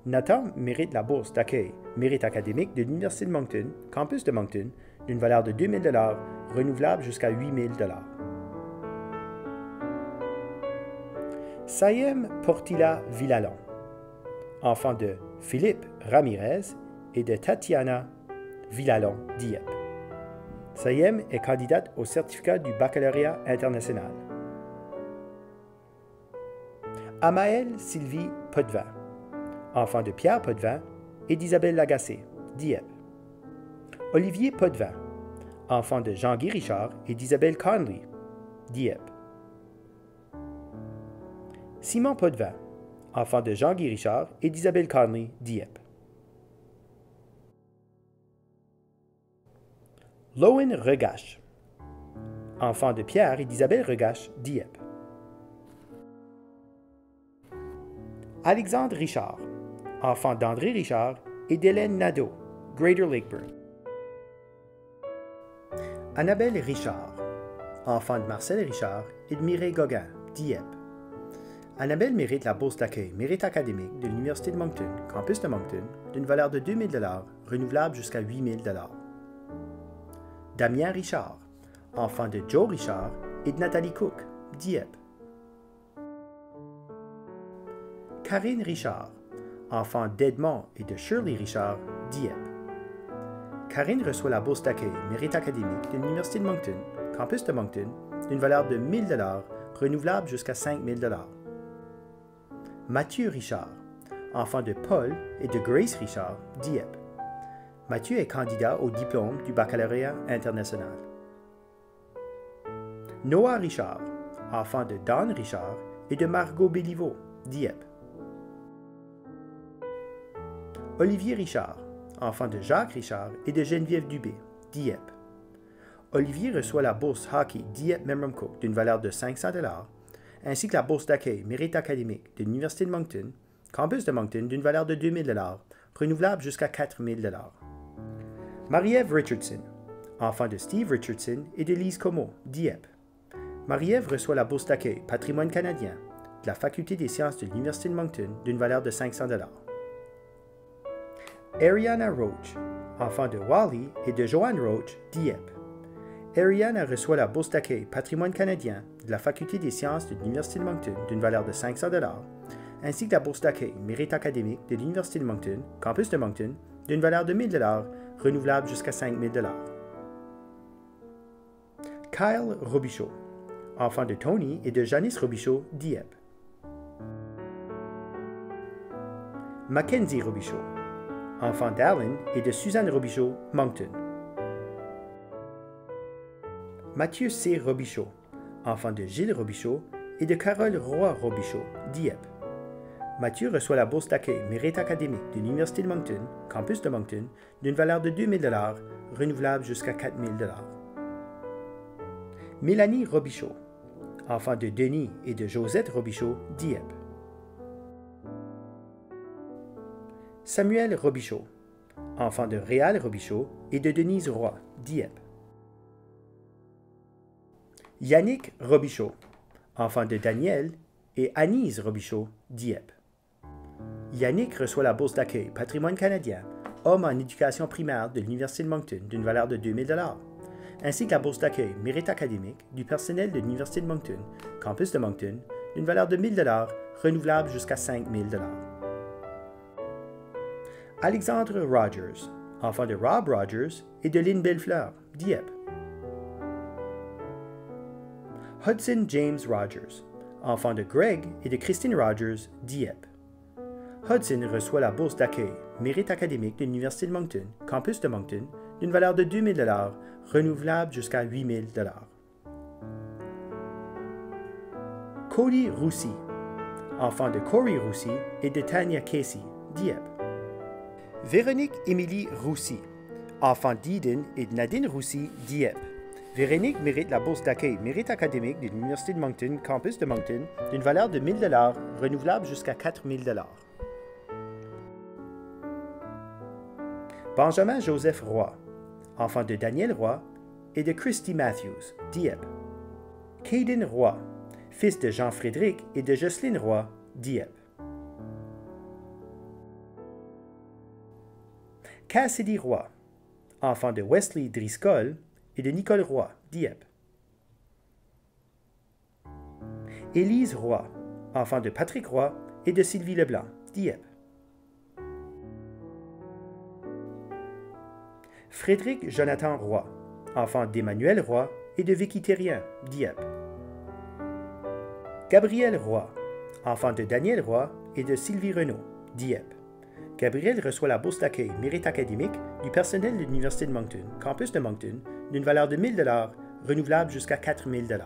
Nathan mérite la bourse d'accueil Mérite académique de l'Université de Moncton, campus de Moncton, d'une valeur de 2 000 $, renouvelable jusqu'à 8 000 $. Sayem Portila Villalon, enfant de Philippe Ramirez et de Tatiana Villalon, Dieppe. Sayem est candidate au certificat du baccalauréat international. Amaëlle Sylvie Potvin, enfant de Pierre Potvin et d'Isabelle Lagacé, Dieppe. Olivier Potvin, enfant de Jean-Guy Richard et d'Isabelle Conley, Dieppe. Simon Potvin, enfant de Jean-Guy Richard et d'Isabelle Conley, Dieppe. Lowen Regache, enfant de Pierre et d'Isabelle Regache, Dieppe. Alexandre Richard, enfant d'André Richard et d'Hélène Nadeau, Greater Lakeburn. Annabelle Richard, enfant de Marcel Richard et de Mireille Gauguin, Dieppe. Annabelle mérite la bourse d'accueil Mérite académique de l'Université de Moncton, campus de Moncton, d'une valeur de 2 000 $, renouvelable jusqu'à 8 000 $. Damien Richard, enfant de Joe Richard et de Nathalie Cook, Dieppe. Karine Richard, enfant d'Edmond et de Shirley Richard, Dieppe. Karine reçoit la bourse d'accueil Mérite académique de l'Université de Moncton, campus de Moncton, d'une valeur de 1 000 $, renouvelable jusqu'à 5 000 $. Mathieu Richard, enfant de Paul et de Grace Richard, Dieppe. Mathieu est candidat au diplôme du baccalauréat international. Noah Richard, enfant de Don Richard et de Margot Béliveau, Dieppe. Olivier Richard, enfant de Jacques Richard et de Geneviève Dubé, Dieppe. Olivier reçoit la bourse hockey Dieppe Memram Cook d'une valeur de 500 $, ainsi que la bourse d'accueil Mérite académique de l'Université de Moncton, campus de Moncton d'une valeur de 2 000 $, renouvelable jusqu'à 4 000 $. Marie-Ève Richardson, enfant de Steve Richardson et de Lise Comeau, Dieppe. Marie-Ève reçoit la bourse d'accueil Patrimoine canadien de la Faculté des sciences de l'Université de Moncton d'une valeur de 500 $. Ariana Roach, enfant de Wally et de Joanne Roach, Dieppe. Ariana reçoit la bourse d'accueil Patrimoine canadien de la Faculté des sciences de l'Université de Moncton d'une valeur de 500 $, ainsi que la bourse d'accueil Mérite académique de l'Université de Moncton, campus de Moncton, d'une valeur de 1 000 $, renouvelable jusqu'à 5 000 $. Kyle Robichaud, enfant de Tony et de Janice Robichaud, Dieppe. Mackenzie Robichaud, enfant d'Alan et de Suzanne Robichaud, Moncton. Mathieu C. Robichaud, enfant de Gilles Robichaud et de Carole Roy Robichaud, Dieppe. Mathieu reçoit la bourse d'accueil Mérite académique de l'Université de Moncton, campus de Moncton, d'une valeur de 2 000 $, renouvelable jusqu'à 4 000 $. Mélanie Robichaud, enfant de Denis et de Josette Robichaud, Dieppe. Samuel Robichaud, enfant de Réal Robichaud et de Denise Roy, Dieppe. Yannick Robichaud, enfant de Daniel et Anise Robichaud, Dieppe. Yannick reçoit la bourse d'accueil Patrimoine canadien, homme en éducation primaire de l'Université de Moncton d'une valeur de 2 000 $, ainsi que la bourse d'accueil Mérite académique du personnel de l'Université de Moncton, campus de Moncton, d'une valeur de 1 000 $, renouvelable jusqu'à 5 000 $. Alexandre Rogers, enfant de Rob Rogers et de Lynn Bellefleur, Dieppe. Hudson James Rogers, enfant de Greg et de Christine Rogers, Dieppe. Hudson reçoit la bourse d'accueil Mérite académique de l'Université de Moncton, campus de Moncton, d'une valeur de 2 000 $, renouvelable jusqu'à 8 000 $. Cody Roussy, enfant de Corey Roussy et de Tanya Casey, Dieppe. Véronique Émilie Roussy, enfant d'Eden et de Nadine Roussy, Dieppe. Véronique mérite la bourse d'accueil Mérite académique de l'Université de Moncton, campus de Moncton, d'une valeur de 1 000 $, renouvelable jusqu'à 4 000 $. Benjamin Joseph Roy, enfant de Daniel Roy et de Christy Matthews, Dieppe. Caden Roy, fils de Jean-Frédéric et de Jocelyne Roy, Dieppe. Cassidy Roy, enfant de Wesley Driscoll et de Nicole Roy, Dieppe. Élise Roy, enfant de Patrick Roy et de Sylvie Leblanc, Dieppe. Frédéric Jonathan Roy, enfant d'Emmanuel Roy et de Vicky Thérien, Dieppe. Gabriel Roy, enfant de Daniel Roy et de Sylvie Renaud, Dieppe. Gabriel reçoit la bourse d'accueil Mérite académique du personnel de l'Université de Moncton, campus de Moncton, d'une valeur de 1 000 $, renouvelable jusqu'à 4 000 $.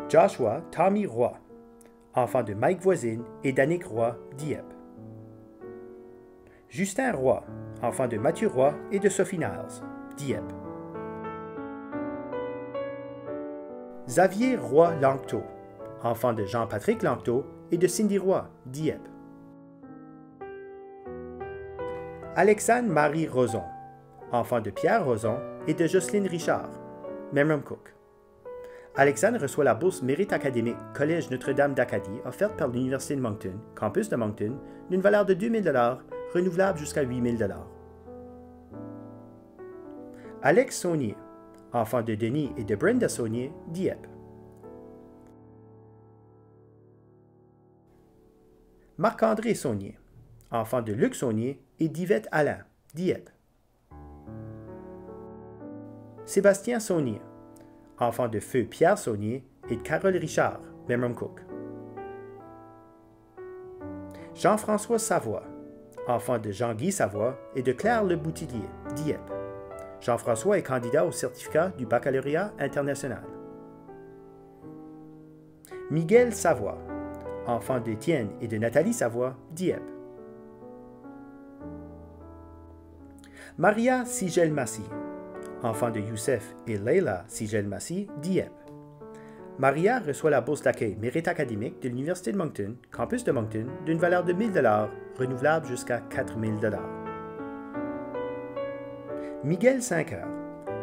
Joshua Tommy Roy, enfant de Mike Voisine et d'Annick Roy, Dieppe. Justin Roy, enfant de Mathieu Roy et de Sophie Niles, Dieppe. Xavier Roy Lanctot, enfant de Jean-Patrick Lanctot et de Cindy Roy, Dieppe. Alexandre Marie Roson, enfant de Pierre Roson et de Jocelyne Richard, Memram Cook, Alexandre reçoit la bourse Mérite académique Collège Notre-Dame d'Acadie offerte par l'Université de Moncton, campus de Moncton, d'une valeur de 2 000 $, renouvelable jusqu'à 8 000 $. Alex Saunier, enfant de Denis et de Brenda Saunier, Dieppe. Marc-André Saunier, enfant de Luc Saunier et d'Yvette Alain, Dieppe. Sébastien Saunier, enfant de Feu Pierre Saunier et de Carole Richard, Memramcook. Jean-François Savoie, enfant de Jean-Guy Savoie et de Claire Le Boutillier, Dieppe. Jean-François est candidat au certificat du baccalauréat international. Miguel Savoie, enfant d'Étienne et de Nathalie Savoie, Dieppe. Maria Sigel-Massy, enfant de Youssef et Leila Sigel-Massy, Dieppe. Maria reçoit la bourse d'accueil Mérite académique de l'Université de Moncton, campus de Moncton, d'une valeur de 1 000 $, renouvelable jusqu'à 4 000 $. Miguel Cinqueur,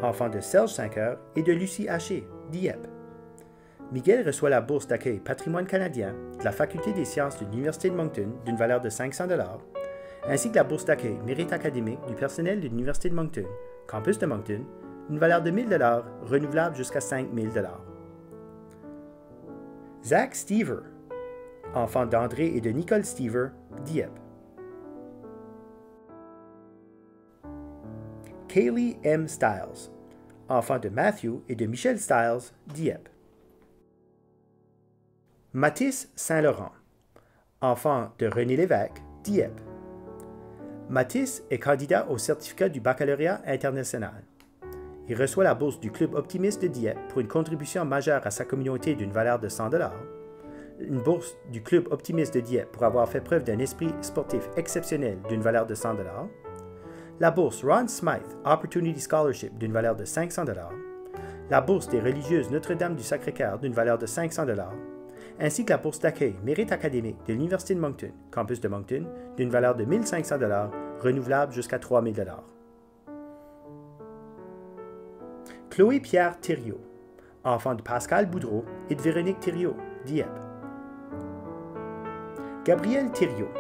enfant de Serge Cinqueur et de Lucie Haché, Dieppe. Miguel reçoit la bourse d'accueil Patrimoine canadien de la Faculté des sciences de l'Université de Moncton d'une valeur de 500 $, ainsi que la bourse d'accueil Mérite académique du personnel de l'Université de Moncton, campus de Moncton, d'une valeur de 1 000 $, renouvelable jusqu'à 5 000 $. Zach Stever, enfant d'André et de Nicole Stever, Dieppe. Kaylee M. Stiles, enfant de Matthew et de Michelle Stiles, Dieppe. Mathis Saint-Laurent, enfant de René Lévesque, Dieppe. Mathis est candidat au certificat du baccalauréat international. Il reçoit la bourse du Club Optimiste de Dieppe pour une contribution majeure à sa communauté d'une valeur de 100 $, une bourse du Club Optimiste de Dieppe pour avoir fait preuve d'un esprit sportif exceptionnel d'une valeur de 100 $, la bourse Ron Smythe Opportunity Scholarship d'une valeur de 500 $, la bourse des religieuses Notre-Dame du Sacré-Cœur d'une valeur de 500 $, ainsi que la bourse d'accueil Mérite académique de l'Université de Moncton, campus de Moncton, d'une valeur de 1 500 $, renouvelable jusqu'à 3 000 $. Chloé Pierre Thériault, enfant de Pascal Boudreau et de Véronique Thériault, Dieppe. Gabriel Thériault,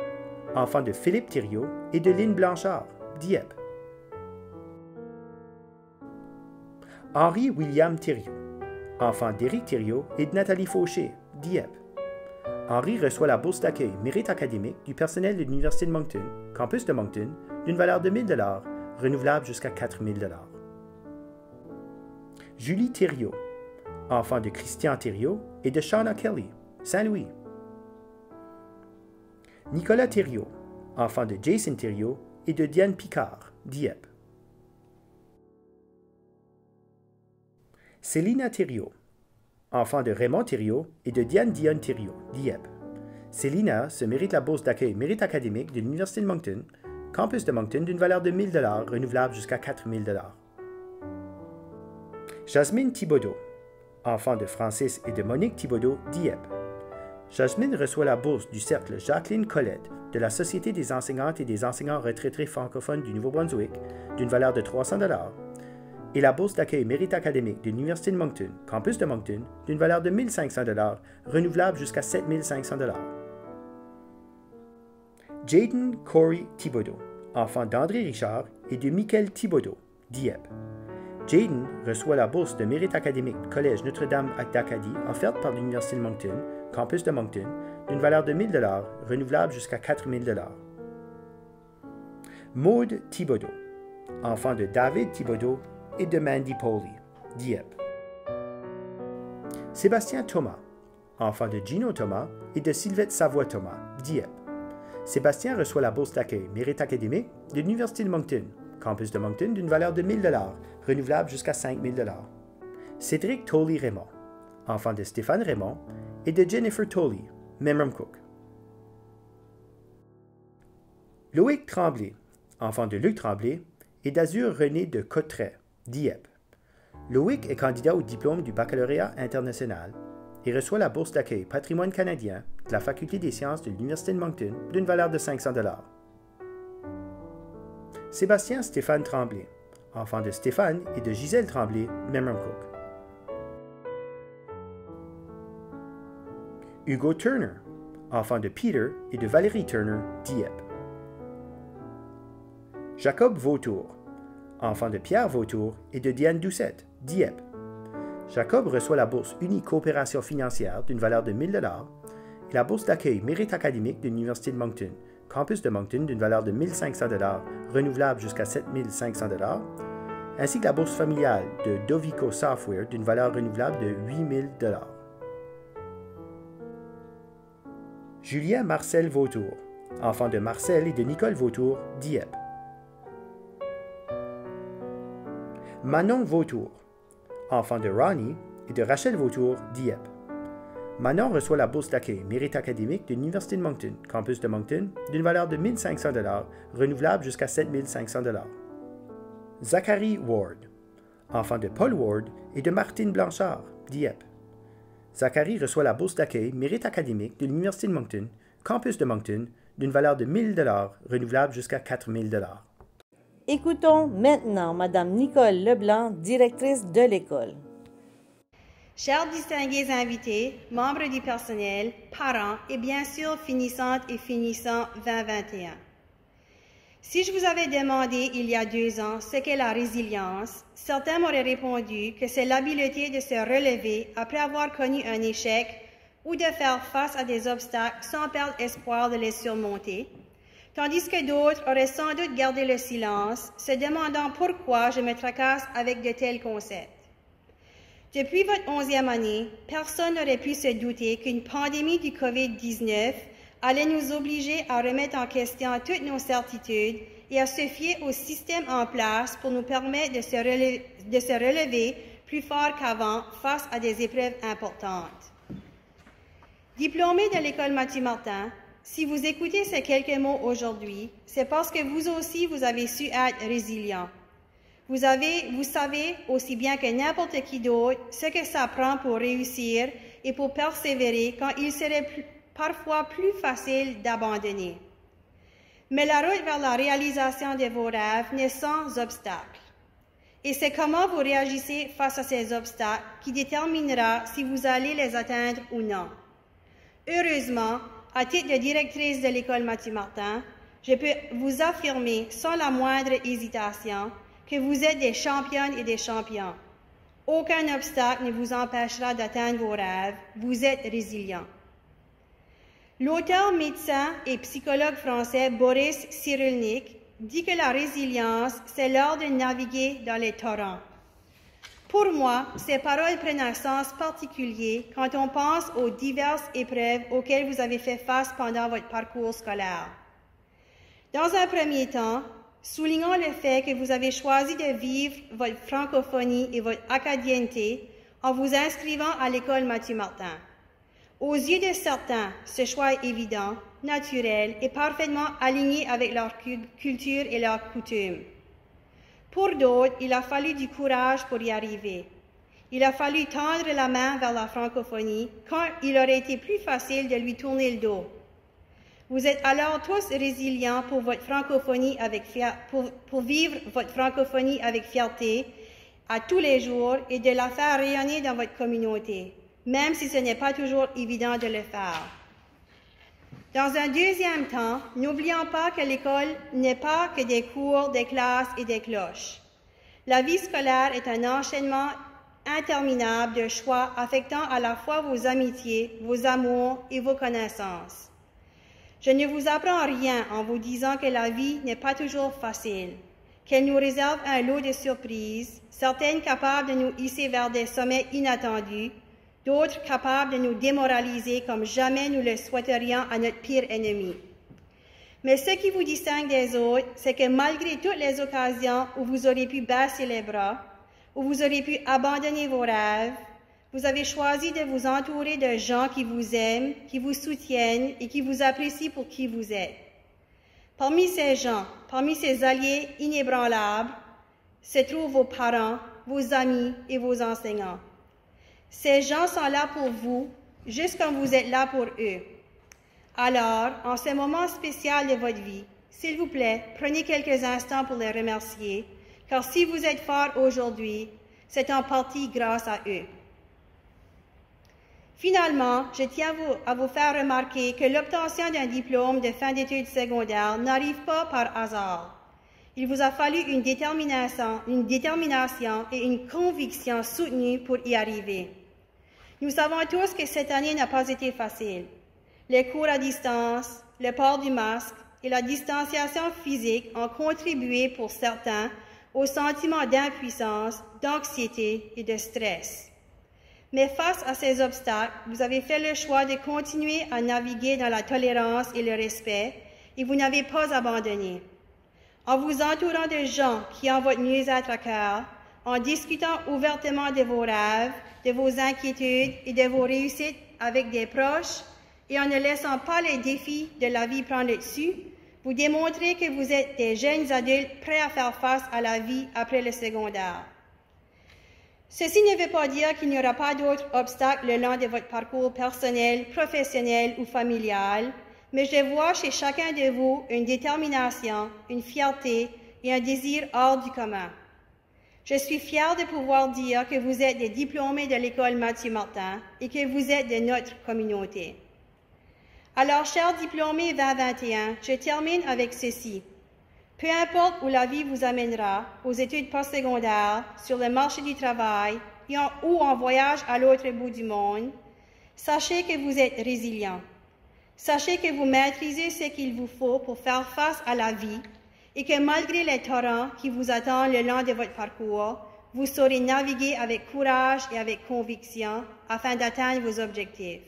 enfant de Philippe Thériault et de Lynne Blanchard, Dieppe. Henri William Thériault, enfant d'Éric Thériault et de Nathalie Fauché, Dieppe. Henri reçoit la bourse d'accueil Mérite académique du personnel de l'Université de Moncton, campus de Moncton, d'une valeur de 1 000 $, renouvelable jusqu'à 4 000 $. Julie Thériault, enfant de Christian Thériault et de Shauna Kelly, Saint-Louis. Nicolas Thériault, enfant de Jason Thériault et de Diane Picard, Dieppe. Célina Thériault, enfant de Raymond Thériault et de Diane Dionne Thériault, Dieppe. Célina se mérite la bourse d'accueil Mérite académique de l'Université de Moncton, campus de Moncton, d'une valeur de 1 000 $, renouvelable jusqu'à 4 000 $. Jasmine Thibodeau, enfant de Francis et de Monique Thibodeau, Dieppe. Jasmine reçoit la bourse du cercle Jacqueline Collette de la Société des enseignantes et des enseignants retraités francophones du Nouveau-Brunswick, d'une valeur de 300 $, et la bourse d'accueil Mérite académique de l'Université de Moncton, campus de Moncton, d'une valeur de 1 500 $, renouvelable jusqu'à 7 500 $. Jaden Corey Thibodeau, enfant d'André Richard et de Michael Thibodeau, Dieppe. Jaden reçoit la bourse de Mérite académique du Collège Notre-Dame d'Acadie offerte par l'Université de Moncton, campus de Moncton, d'une valeur de 1 000 $, renouvelable jusqu'à 4 000 $. Maude Thibodeau, enfant de David Thibodeau et de Mandy Poley, Dieppe. Sébastien Thomas, enfant de Gino Thomas et de Sylvette Savoie-Thomas, Dieppe. Sébastien reçoit la bourse d'accueil Mérite académique de l'Université de Moncton, campus de Moncton, d'une valeur de 1 000 $, renouvelable jusqu'à 5 000 $. Cédric Tolley Raymond, enfant de Stéphane Raymond et de Jennifer Tolley, Memramcook. Loïc Tremblay, enfant de Luc Tremblay et d'Azur René de Cotteret, Dieppe. Loïc est candidat au diplôme du baccalauréat international et reçoit la bourse d'accueil Patrimoine canadien de la Faculté des sciences de l'Université de Moncton d'une valeur de 500 $. Sébastien Stéphane Tremblay, enfant de Stéphane et de Gisèle Tremblay, Memramcook. Hugo Turner, enfant de Peter et de Valérie Turner, Dieppe. Jacob Vautour, enfant de Pierre Vautour et de Diane Doucette, Dieppe. Jacob reçoit la bourse Uni Coopération financière d'une valeur de 1 000 $ et la bourse d'accueil Mérite académique de l'Université de Moncton, campus de Moncton d'une valeur de 1 500 $, renouvelable jusqu'à 7 500 $, ainsi que la bourse familiale de Dovico Software d'une valeur renouvelable de 8 000 $. Julien Marcel Vautour, enfant de Marcel et de Nicole Vautour, Dieppe. Manon Vautour, enfant de Ronnie et de Rachel Vautour, Dieppe. Manon reçoit la bourse d'accueil Mérite académique de l'Université de Moncton, campus de Moncton, d'une valeur de 1 500 $, renouvelable jusqu'à 7 500 $. Zachary Ward, enfant de Paul Ward et de Martine Blanchard, Dieppe. Zachary reçoit la bourse d'accueil Mérite académique de l'Université de Moncton, campus de Moncton, d'une valeur de 1 000 $, renouvelable jusqu'à 4 000 $. Écoutons maintenant Madame Nicole Leblanc, directrice de l'école. Chers distingués invités, membres du personnel, parents et bien sûr finissantes et finissants 2021. Si je vous avais demandé il y a 2 ans ce qu'est la résilience, certains m'auraient répondu que c'est l'habileté de se relever après avoir connu un échec ou de faire face à des obstacles sans perdre espoir de les surmonter, tandis que d'autres auraient sans doute gardé le silence, se demandant pourquoi je me tracasse avec de tels concepts. Depuis votre 11e année, personne n'aurait pu se douter qu'une pandémie du COVID-19 allait nous obliger à remettre en question toutes nos certitudes et à se fier au système en place pour nous permettre de se relever plus fort qu'avant face à des épreuves importantes. Diplômés de l'École Mathieu Martin, si vous écoutez ces quelques mots aujourd'hui, c'est parce que vous aussi, vous avez su être résilient. Vous savez aussi bien que n'importe qui d'autre ce que ça prend pour réussir et pour persévérer quand il serait parfois plus facile d'abandonner. Mais la route vers la réalisation de vos rêves n'est sans obstacles. Et c'est comment vous réagissez face à ces obstacles qui déterminera si vous allez les atteindre ou non. Heureusement, à titre de directrice de l'École Mathieu Martin, je peux vous affirmer sans la moindre hésitation que vous êtes des championnes et des champions. Aucun obstacle ne vous empêchera d'atteindre vos rêves. Vous êtes résilients. L'auteur, médecin et psychologue français Boris Cyrulnik dit que la résilience, c'est l'art de naviguer dans les torrents. Pour moi, ces paroles prennent un sens particulier quand on pense aux diverses épreuves auxquelles vous avez fait face pendant votre parcours scolaire. Dans un premier temps, soulignons le fait que vous avez choisi de vivre votre francophonie et votre acadienneté en vous inscrivant à l'École Mathieu Martin. Aux yeux de certains, ce choix est évident, naturel et parfaitement aligné avec leur culture et leurs coutumes. Pour d'autres, il a fallu du courage pour y arriver. Il a fallu tendre la main vers la francophonie quand il aurait été plus facile de lui tourner le dos. Vous êtes alors tous résilients pour votre francophonie pour vivre votre francophonie avec fierté à tous les jours et de la faire rayonner dans votre communauté, même si ce n'est pas toujours évident de le faire. Dans un deuxième temps, n'oublions pas que l'école n'est pas que des cours, des classes et des cloches. La vie scolaire est un enchaînement interminable de choix affectant à la fois vos amitiés, vos amours et vos connaissances. Je ne vous apprends rien en vous disant que la vie n'est pas toujours facile, qu'elle nous réserve un lot de surprises, certaines capables de nous hisser vers des sommets inattendus, d'autres capables de nous démoraliser comme jamais nous le souhaiterions à notre pire ennemi. Mais ce qui vous distingue des autres, c'est que malgré toutes les occasions où vous auriez pu baisser les bras, où vous auriez pu abandonner vos rêves, vous avez choisi de vous entourer de gens qui vous aiment, qui vous soutiennent et qui vous apprécient pour qui vous êtes. Parmi ces gens, parmi ces alliés inébranlables, se trouvent vos parents, vos amis et vos enseignants. Ces gens sont là pour vous, juste comme vous êtes là pour eux. Alors, en ce moment spécial de votre vie, s'il vous plaît, prenez quelques instants pour les remercier, car si vous êtes forts aujourd'hui, c'est en partie grâce à eux. Finalement, je tiens à vous faire remarquer que l'obtention d'un diplôme de fin d'études secondaires n'arrive pas par hasard. Il vous a fallu une détermination et une conviction soutenue pour y arriver. Nous savons tous que cette année n'a pas été facile. Les cours à distance, le port du masque et la distanciation physique ont contribué pour certains au sentiment d'impuissance, d'anxiété et de stress. Mais face à ces obstacles, vous avez fait le choix de continuer à naviguer dans la tolérance et le respect et vous n'avez pas abandonné. En vous entourant de gens qui ont votre mieux-être à cœur, en discutant ouvertement de vos rêves, de vos inquiétudes et de vos réussites avec des proches et en ne laissant pas les défis de la vie prendre le dessus, vous démontrez que vous êtes des jeunes adultes prêts à faire face à la vie après le secondaire. Ceci ne veut pas dire qu'il n'y aura pas d'autres obstacles le long de votre parcours personnel, professionnel ou familial, mais je vois chez chacun de vous une détermination, une fierté et un désir hors du commun. Je suis fière de pouvoir dire que vous êtes des diplômés de l'école Mathieu Martin et que vous êtes de notre communauté. Alors, chers diplômés 2021, je termine avec ceci. Peu importe où la vie vous amènera, aux études postsecondaires, sur le marché du travail ou en voyage à l'autre bout du monde, sachez que vous êtes résilient. Sachez que vous maîtrisez ce qu'il vous faut pour faire face à la vie et que malgré les torrents qui vous attendent le long de votre parcours, vous saurez naviguer avec courage et avec conviction afin d'atteindre vos objectifs.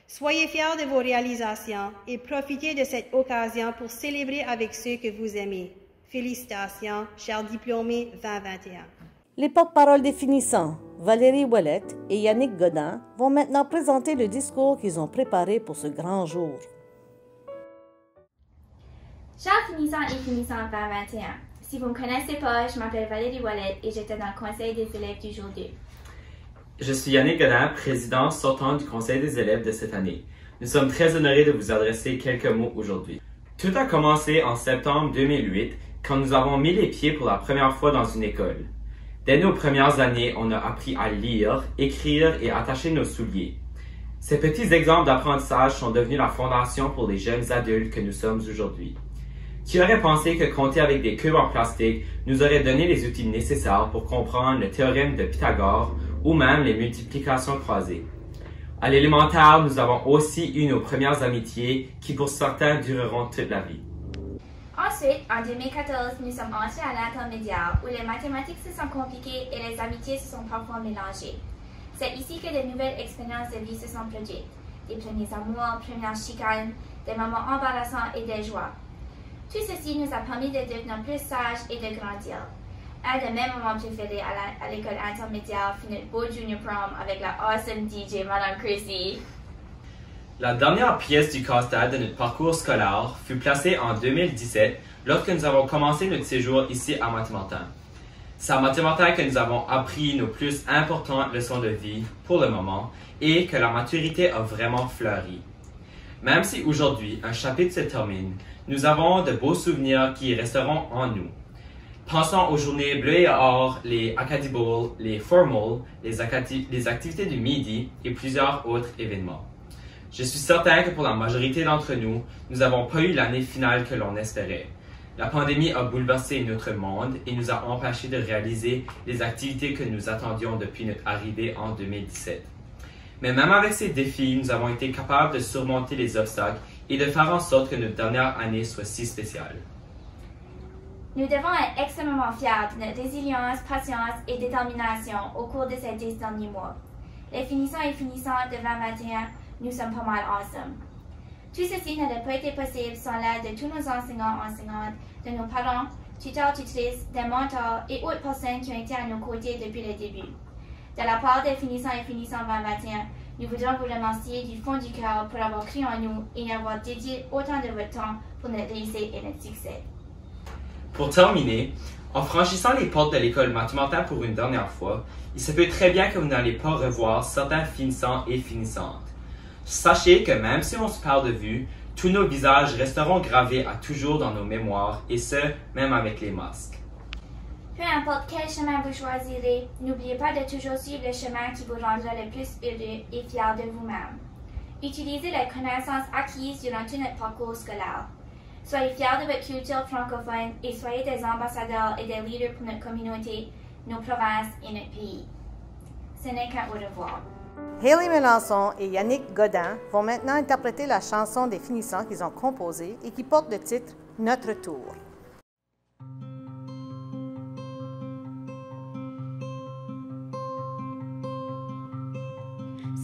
Soyez fiers de vos réalisations et profitez de cette occasion pour célébrer avec ceux que vous aimez. Félicitations, chers diplômés 2021. Les porte-paroles des finissants, Valérie Ouellette et Yannick Godin, vont maintenant présenter le discours qu'ils ont préparé pour ce grand jour. Chers finissants et finissants 2021, si vous ne me connaissez pas, je m'appelle Valérie Ouellette et j'étais dans le conseil des élèves du jour 2. Je suis Yannick Godin, président sortant du conseil des élèves de cette année. Nous sommes très honorés de vous adresser quelques mots aujourd'hui. Tout a commencé en septembre 2008 quand nous avons mis les pieds pour la première fois dans une école. Dès nos premières années, on a appris à lire, écrire et attacher nos souliers. Ces petits exemples d'apprentissage sont devenus la fondation pour les jeunes adultes que nous sommes aujourd'hui. Qui aurait pensé que compter avec des cubes en plastique nous aurait donné les outils nécessaires pour comprendre le théorème de Pythagore ou même les multiplications croisées. À l'élémentaire, nous avons aussi eu nos premières amitiés qui pour certains dureront toute la vie. Ensuite, en 2014, nous sommes entrés à l'intermédiaire où les mathématiques se sont compliquées et les amitiés se sont parfois mélangées. C'est ici que de nouvelles expériences de vie se sont produites. Des premiers amours, premières chicanes, des moments embarrassants et des joies. Tout ceci nous a permis de devenir plus sages et de grandir. Un de mes moments préférés à l'école intermédiaire fut notre beau junior prom avec la awesome DJ Madame Chrissy. La dernière pièce du casse-tête de notre parcours scolaire fut placée en 2017 lorsque nous avons commencé notre séjour ici à Mathieu Martin. C'est à Mathieu Martin que nous avons appris nos plus importantes leçons de vie pour le moment et que la maturité a vraiment fleuri. Même si aujourd'hui un chapitre se termine, nous avons de beaux souvenirs qui resteront en nous. Pensons aux journées bleues et or, les Acadie Bowl, les Formals, les activités du midi et plusieurs autres événements. Je suis certain que pour la majorité d'entre nous, nous n'avons pas eu l'année finale que l'on espérait. La pandémie a bouleversé notre monde et nous a empêchés de réaliser les activités que nous attendions depuis notre arrivée en 2017. Mais même avec ces défis, nous avons été capables de surmonter les obstacles et de faire en sorte que notre dernière année soit si spéciale. Nous devons être extrêmement fiers de notre résilience, patience et détermination au cours de ces 10 derniers mois. Les finissants et finissantes de 2021, nous sommes pas mal awesome. Tout ceci n'aurait pas été possible sans l'aide de tous nos enseignants et enseignantes, de nos parents, tuteurs, tutrices, des mentors et autres personnes qui ont été à nos côtés depuis le début. De la part des finissants et finissants 2021, nous voudrions vous remercier du fond du cœur pour avoir cru en nous et avoir dédié autant de votre temps pour notre réussite et notre succès. Pour terminer, en franchissant les portes de l'école Mathieu Martin pour une dernière fois, il se peut très bien que vous n'allez pas revoir certains finissants et finissantes. Sachez que même si on se perd de vue, tous nos visages resteront gravés à toujours dans nos mémoires, et ce, même avec les masques. Peu importe quel chemin vous choisirez, n'oubliez pas de toujours suivre le chemin qui vous rendra le plus heureux et fier de vous-même. Utilisez les connaissances acquises durant tout notre parcours scolaire. Soyez fiers de votre culture francophone et soyez des ambassadeurs et des leaders pour notre communauté, nos provinces et notre pays. Ce n'est qu'un au revoir. Hayley Mélenchon et Yannick Godin vont maintenant interpréter la chanson des finissants qu'ils ont composée et qui porte le titre « Notre tour ».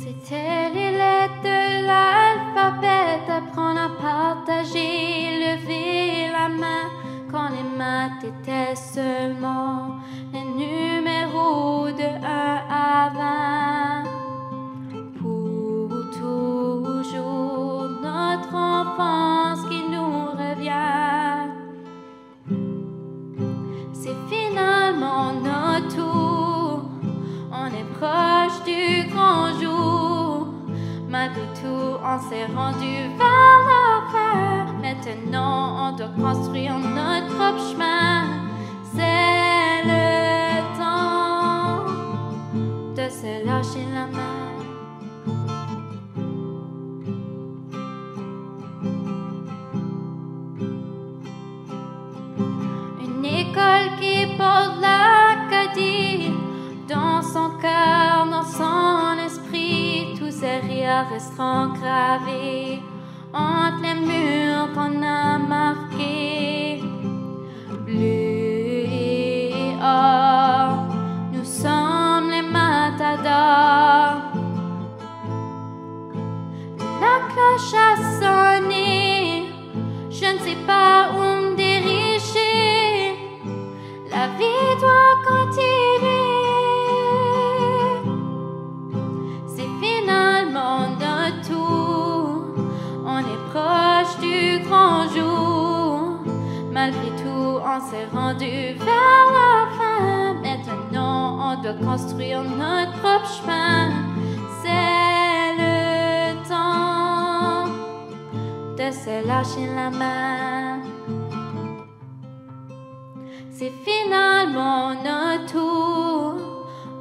C'était les lettres de l'alphabet, apprendre à partager, lever la main quand les maths étaient seulement les numéros de 1 à 20. Pour toujours, notre enfance qui nous revient. C'est finalement notre tour, on est proche du grand jour. Malgré tout, on s'est rendu vers la fin. Maintenant, on doit construire notre propre chemin. C'est le temps de se lâcher la main. Une école qui porte l'Acadie dans son cœur, dans son esprit, tous ces rires resteront gravés entre les murs qu'on a marqués. Bleu et or, nous sommes les matadors. La cloche a sonné, je ne sais pas où me diriger. La vie doit continuer. Proche du grand jour, malgré tout, on s'est rendu vers la fin. Maintenant, on doit construire notre propre chemin. C'est le temps de se lâcher la main. C'est finalement notre tour,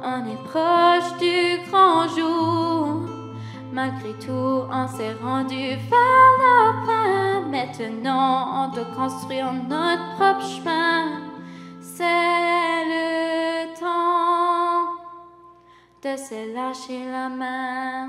on est proche du grand jour. Malgré tout, on s'est rendu vers la fin. Maintenant, on doit construire notre propre chemin. C'est le temps de se lâcher la main.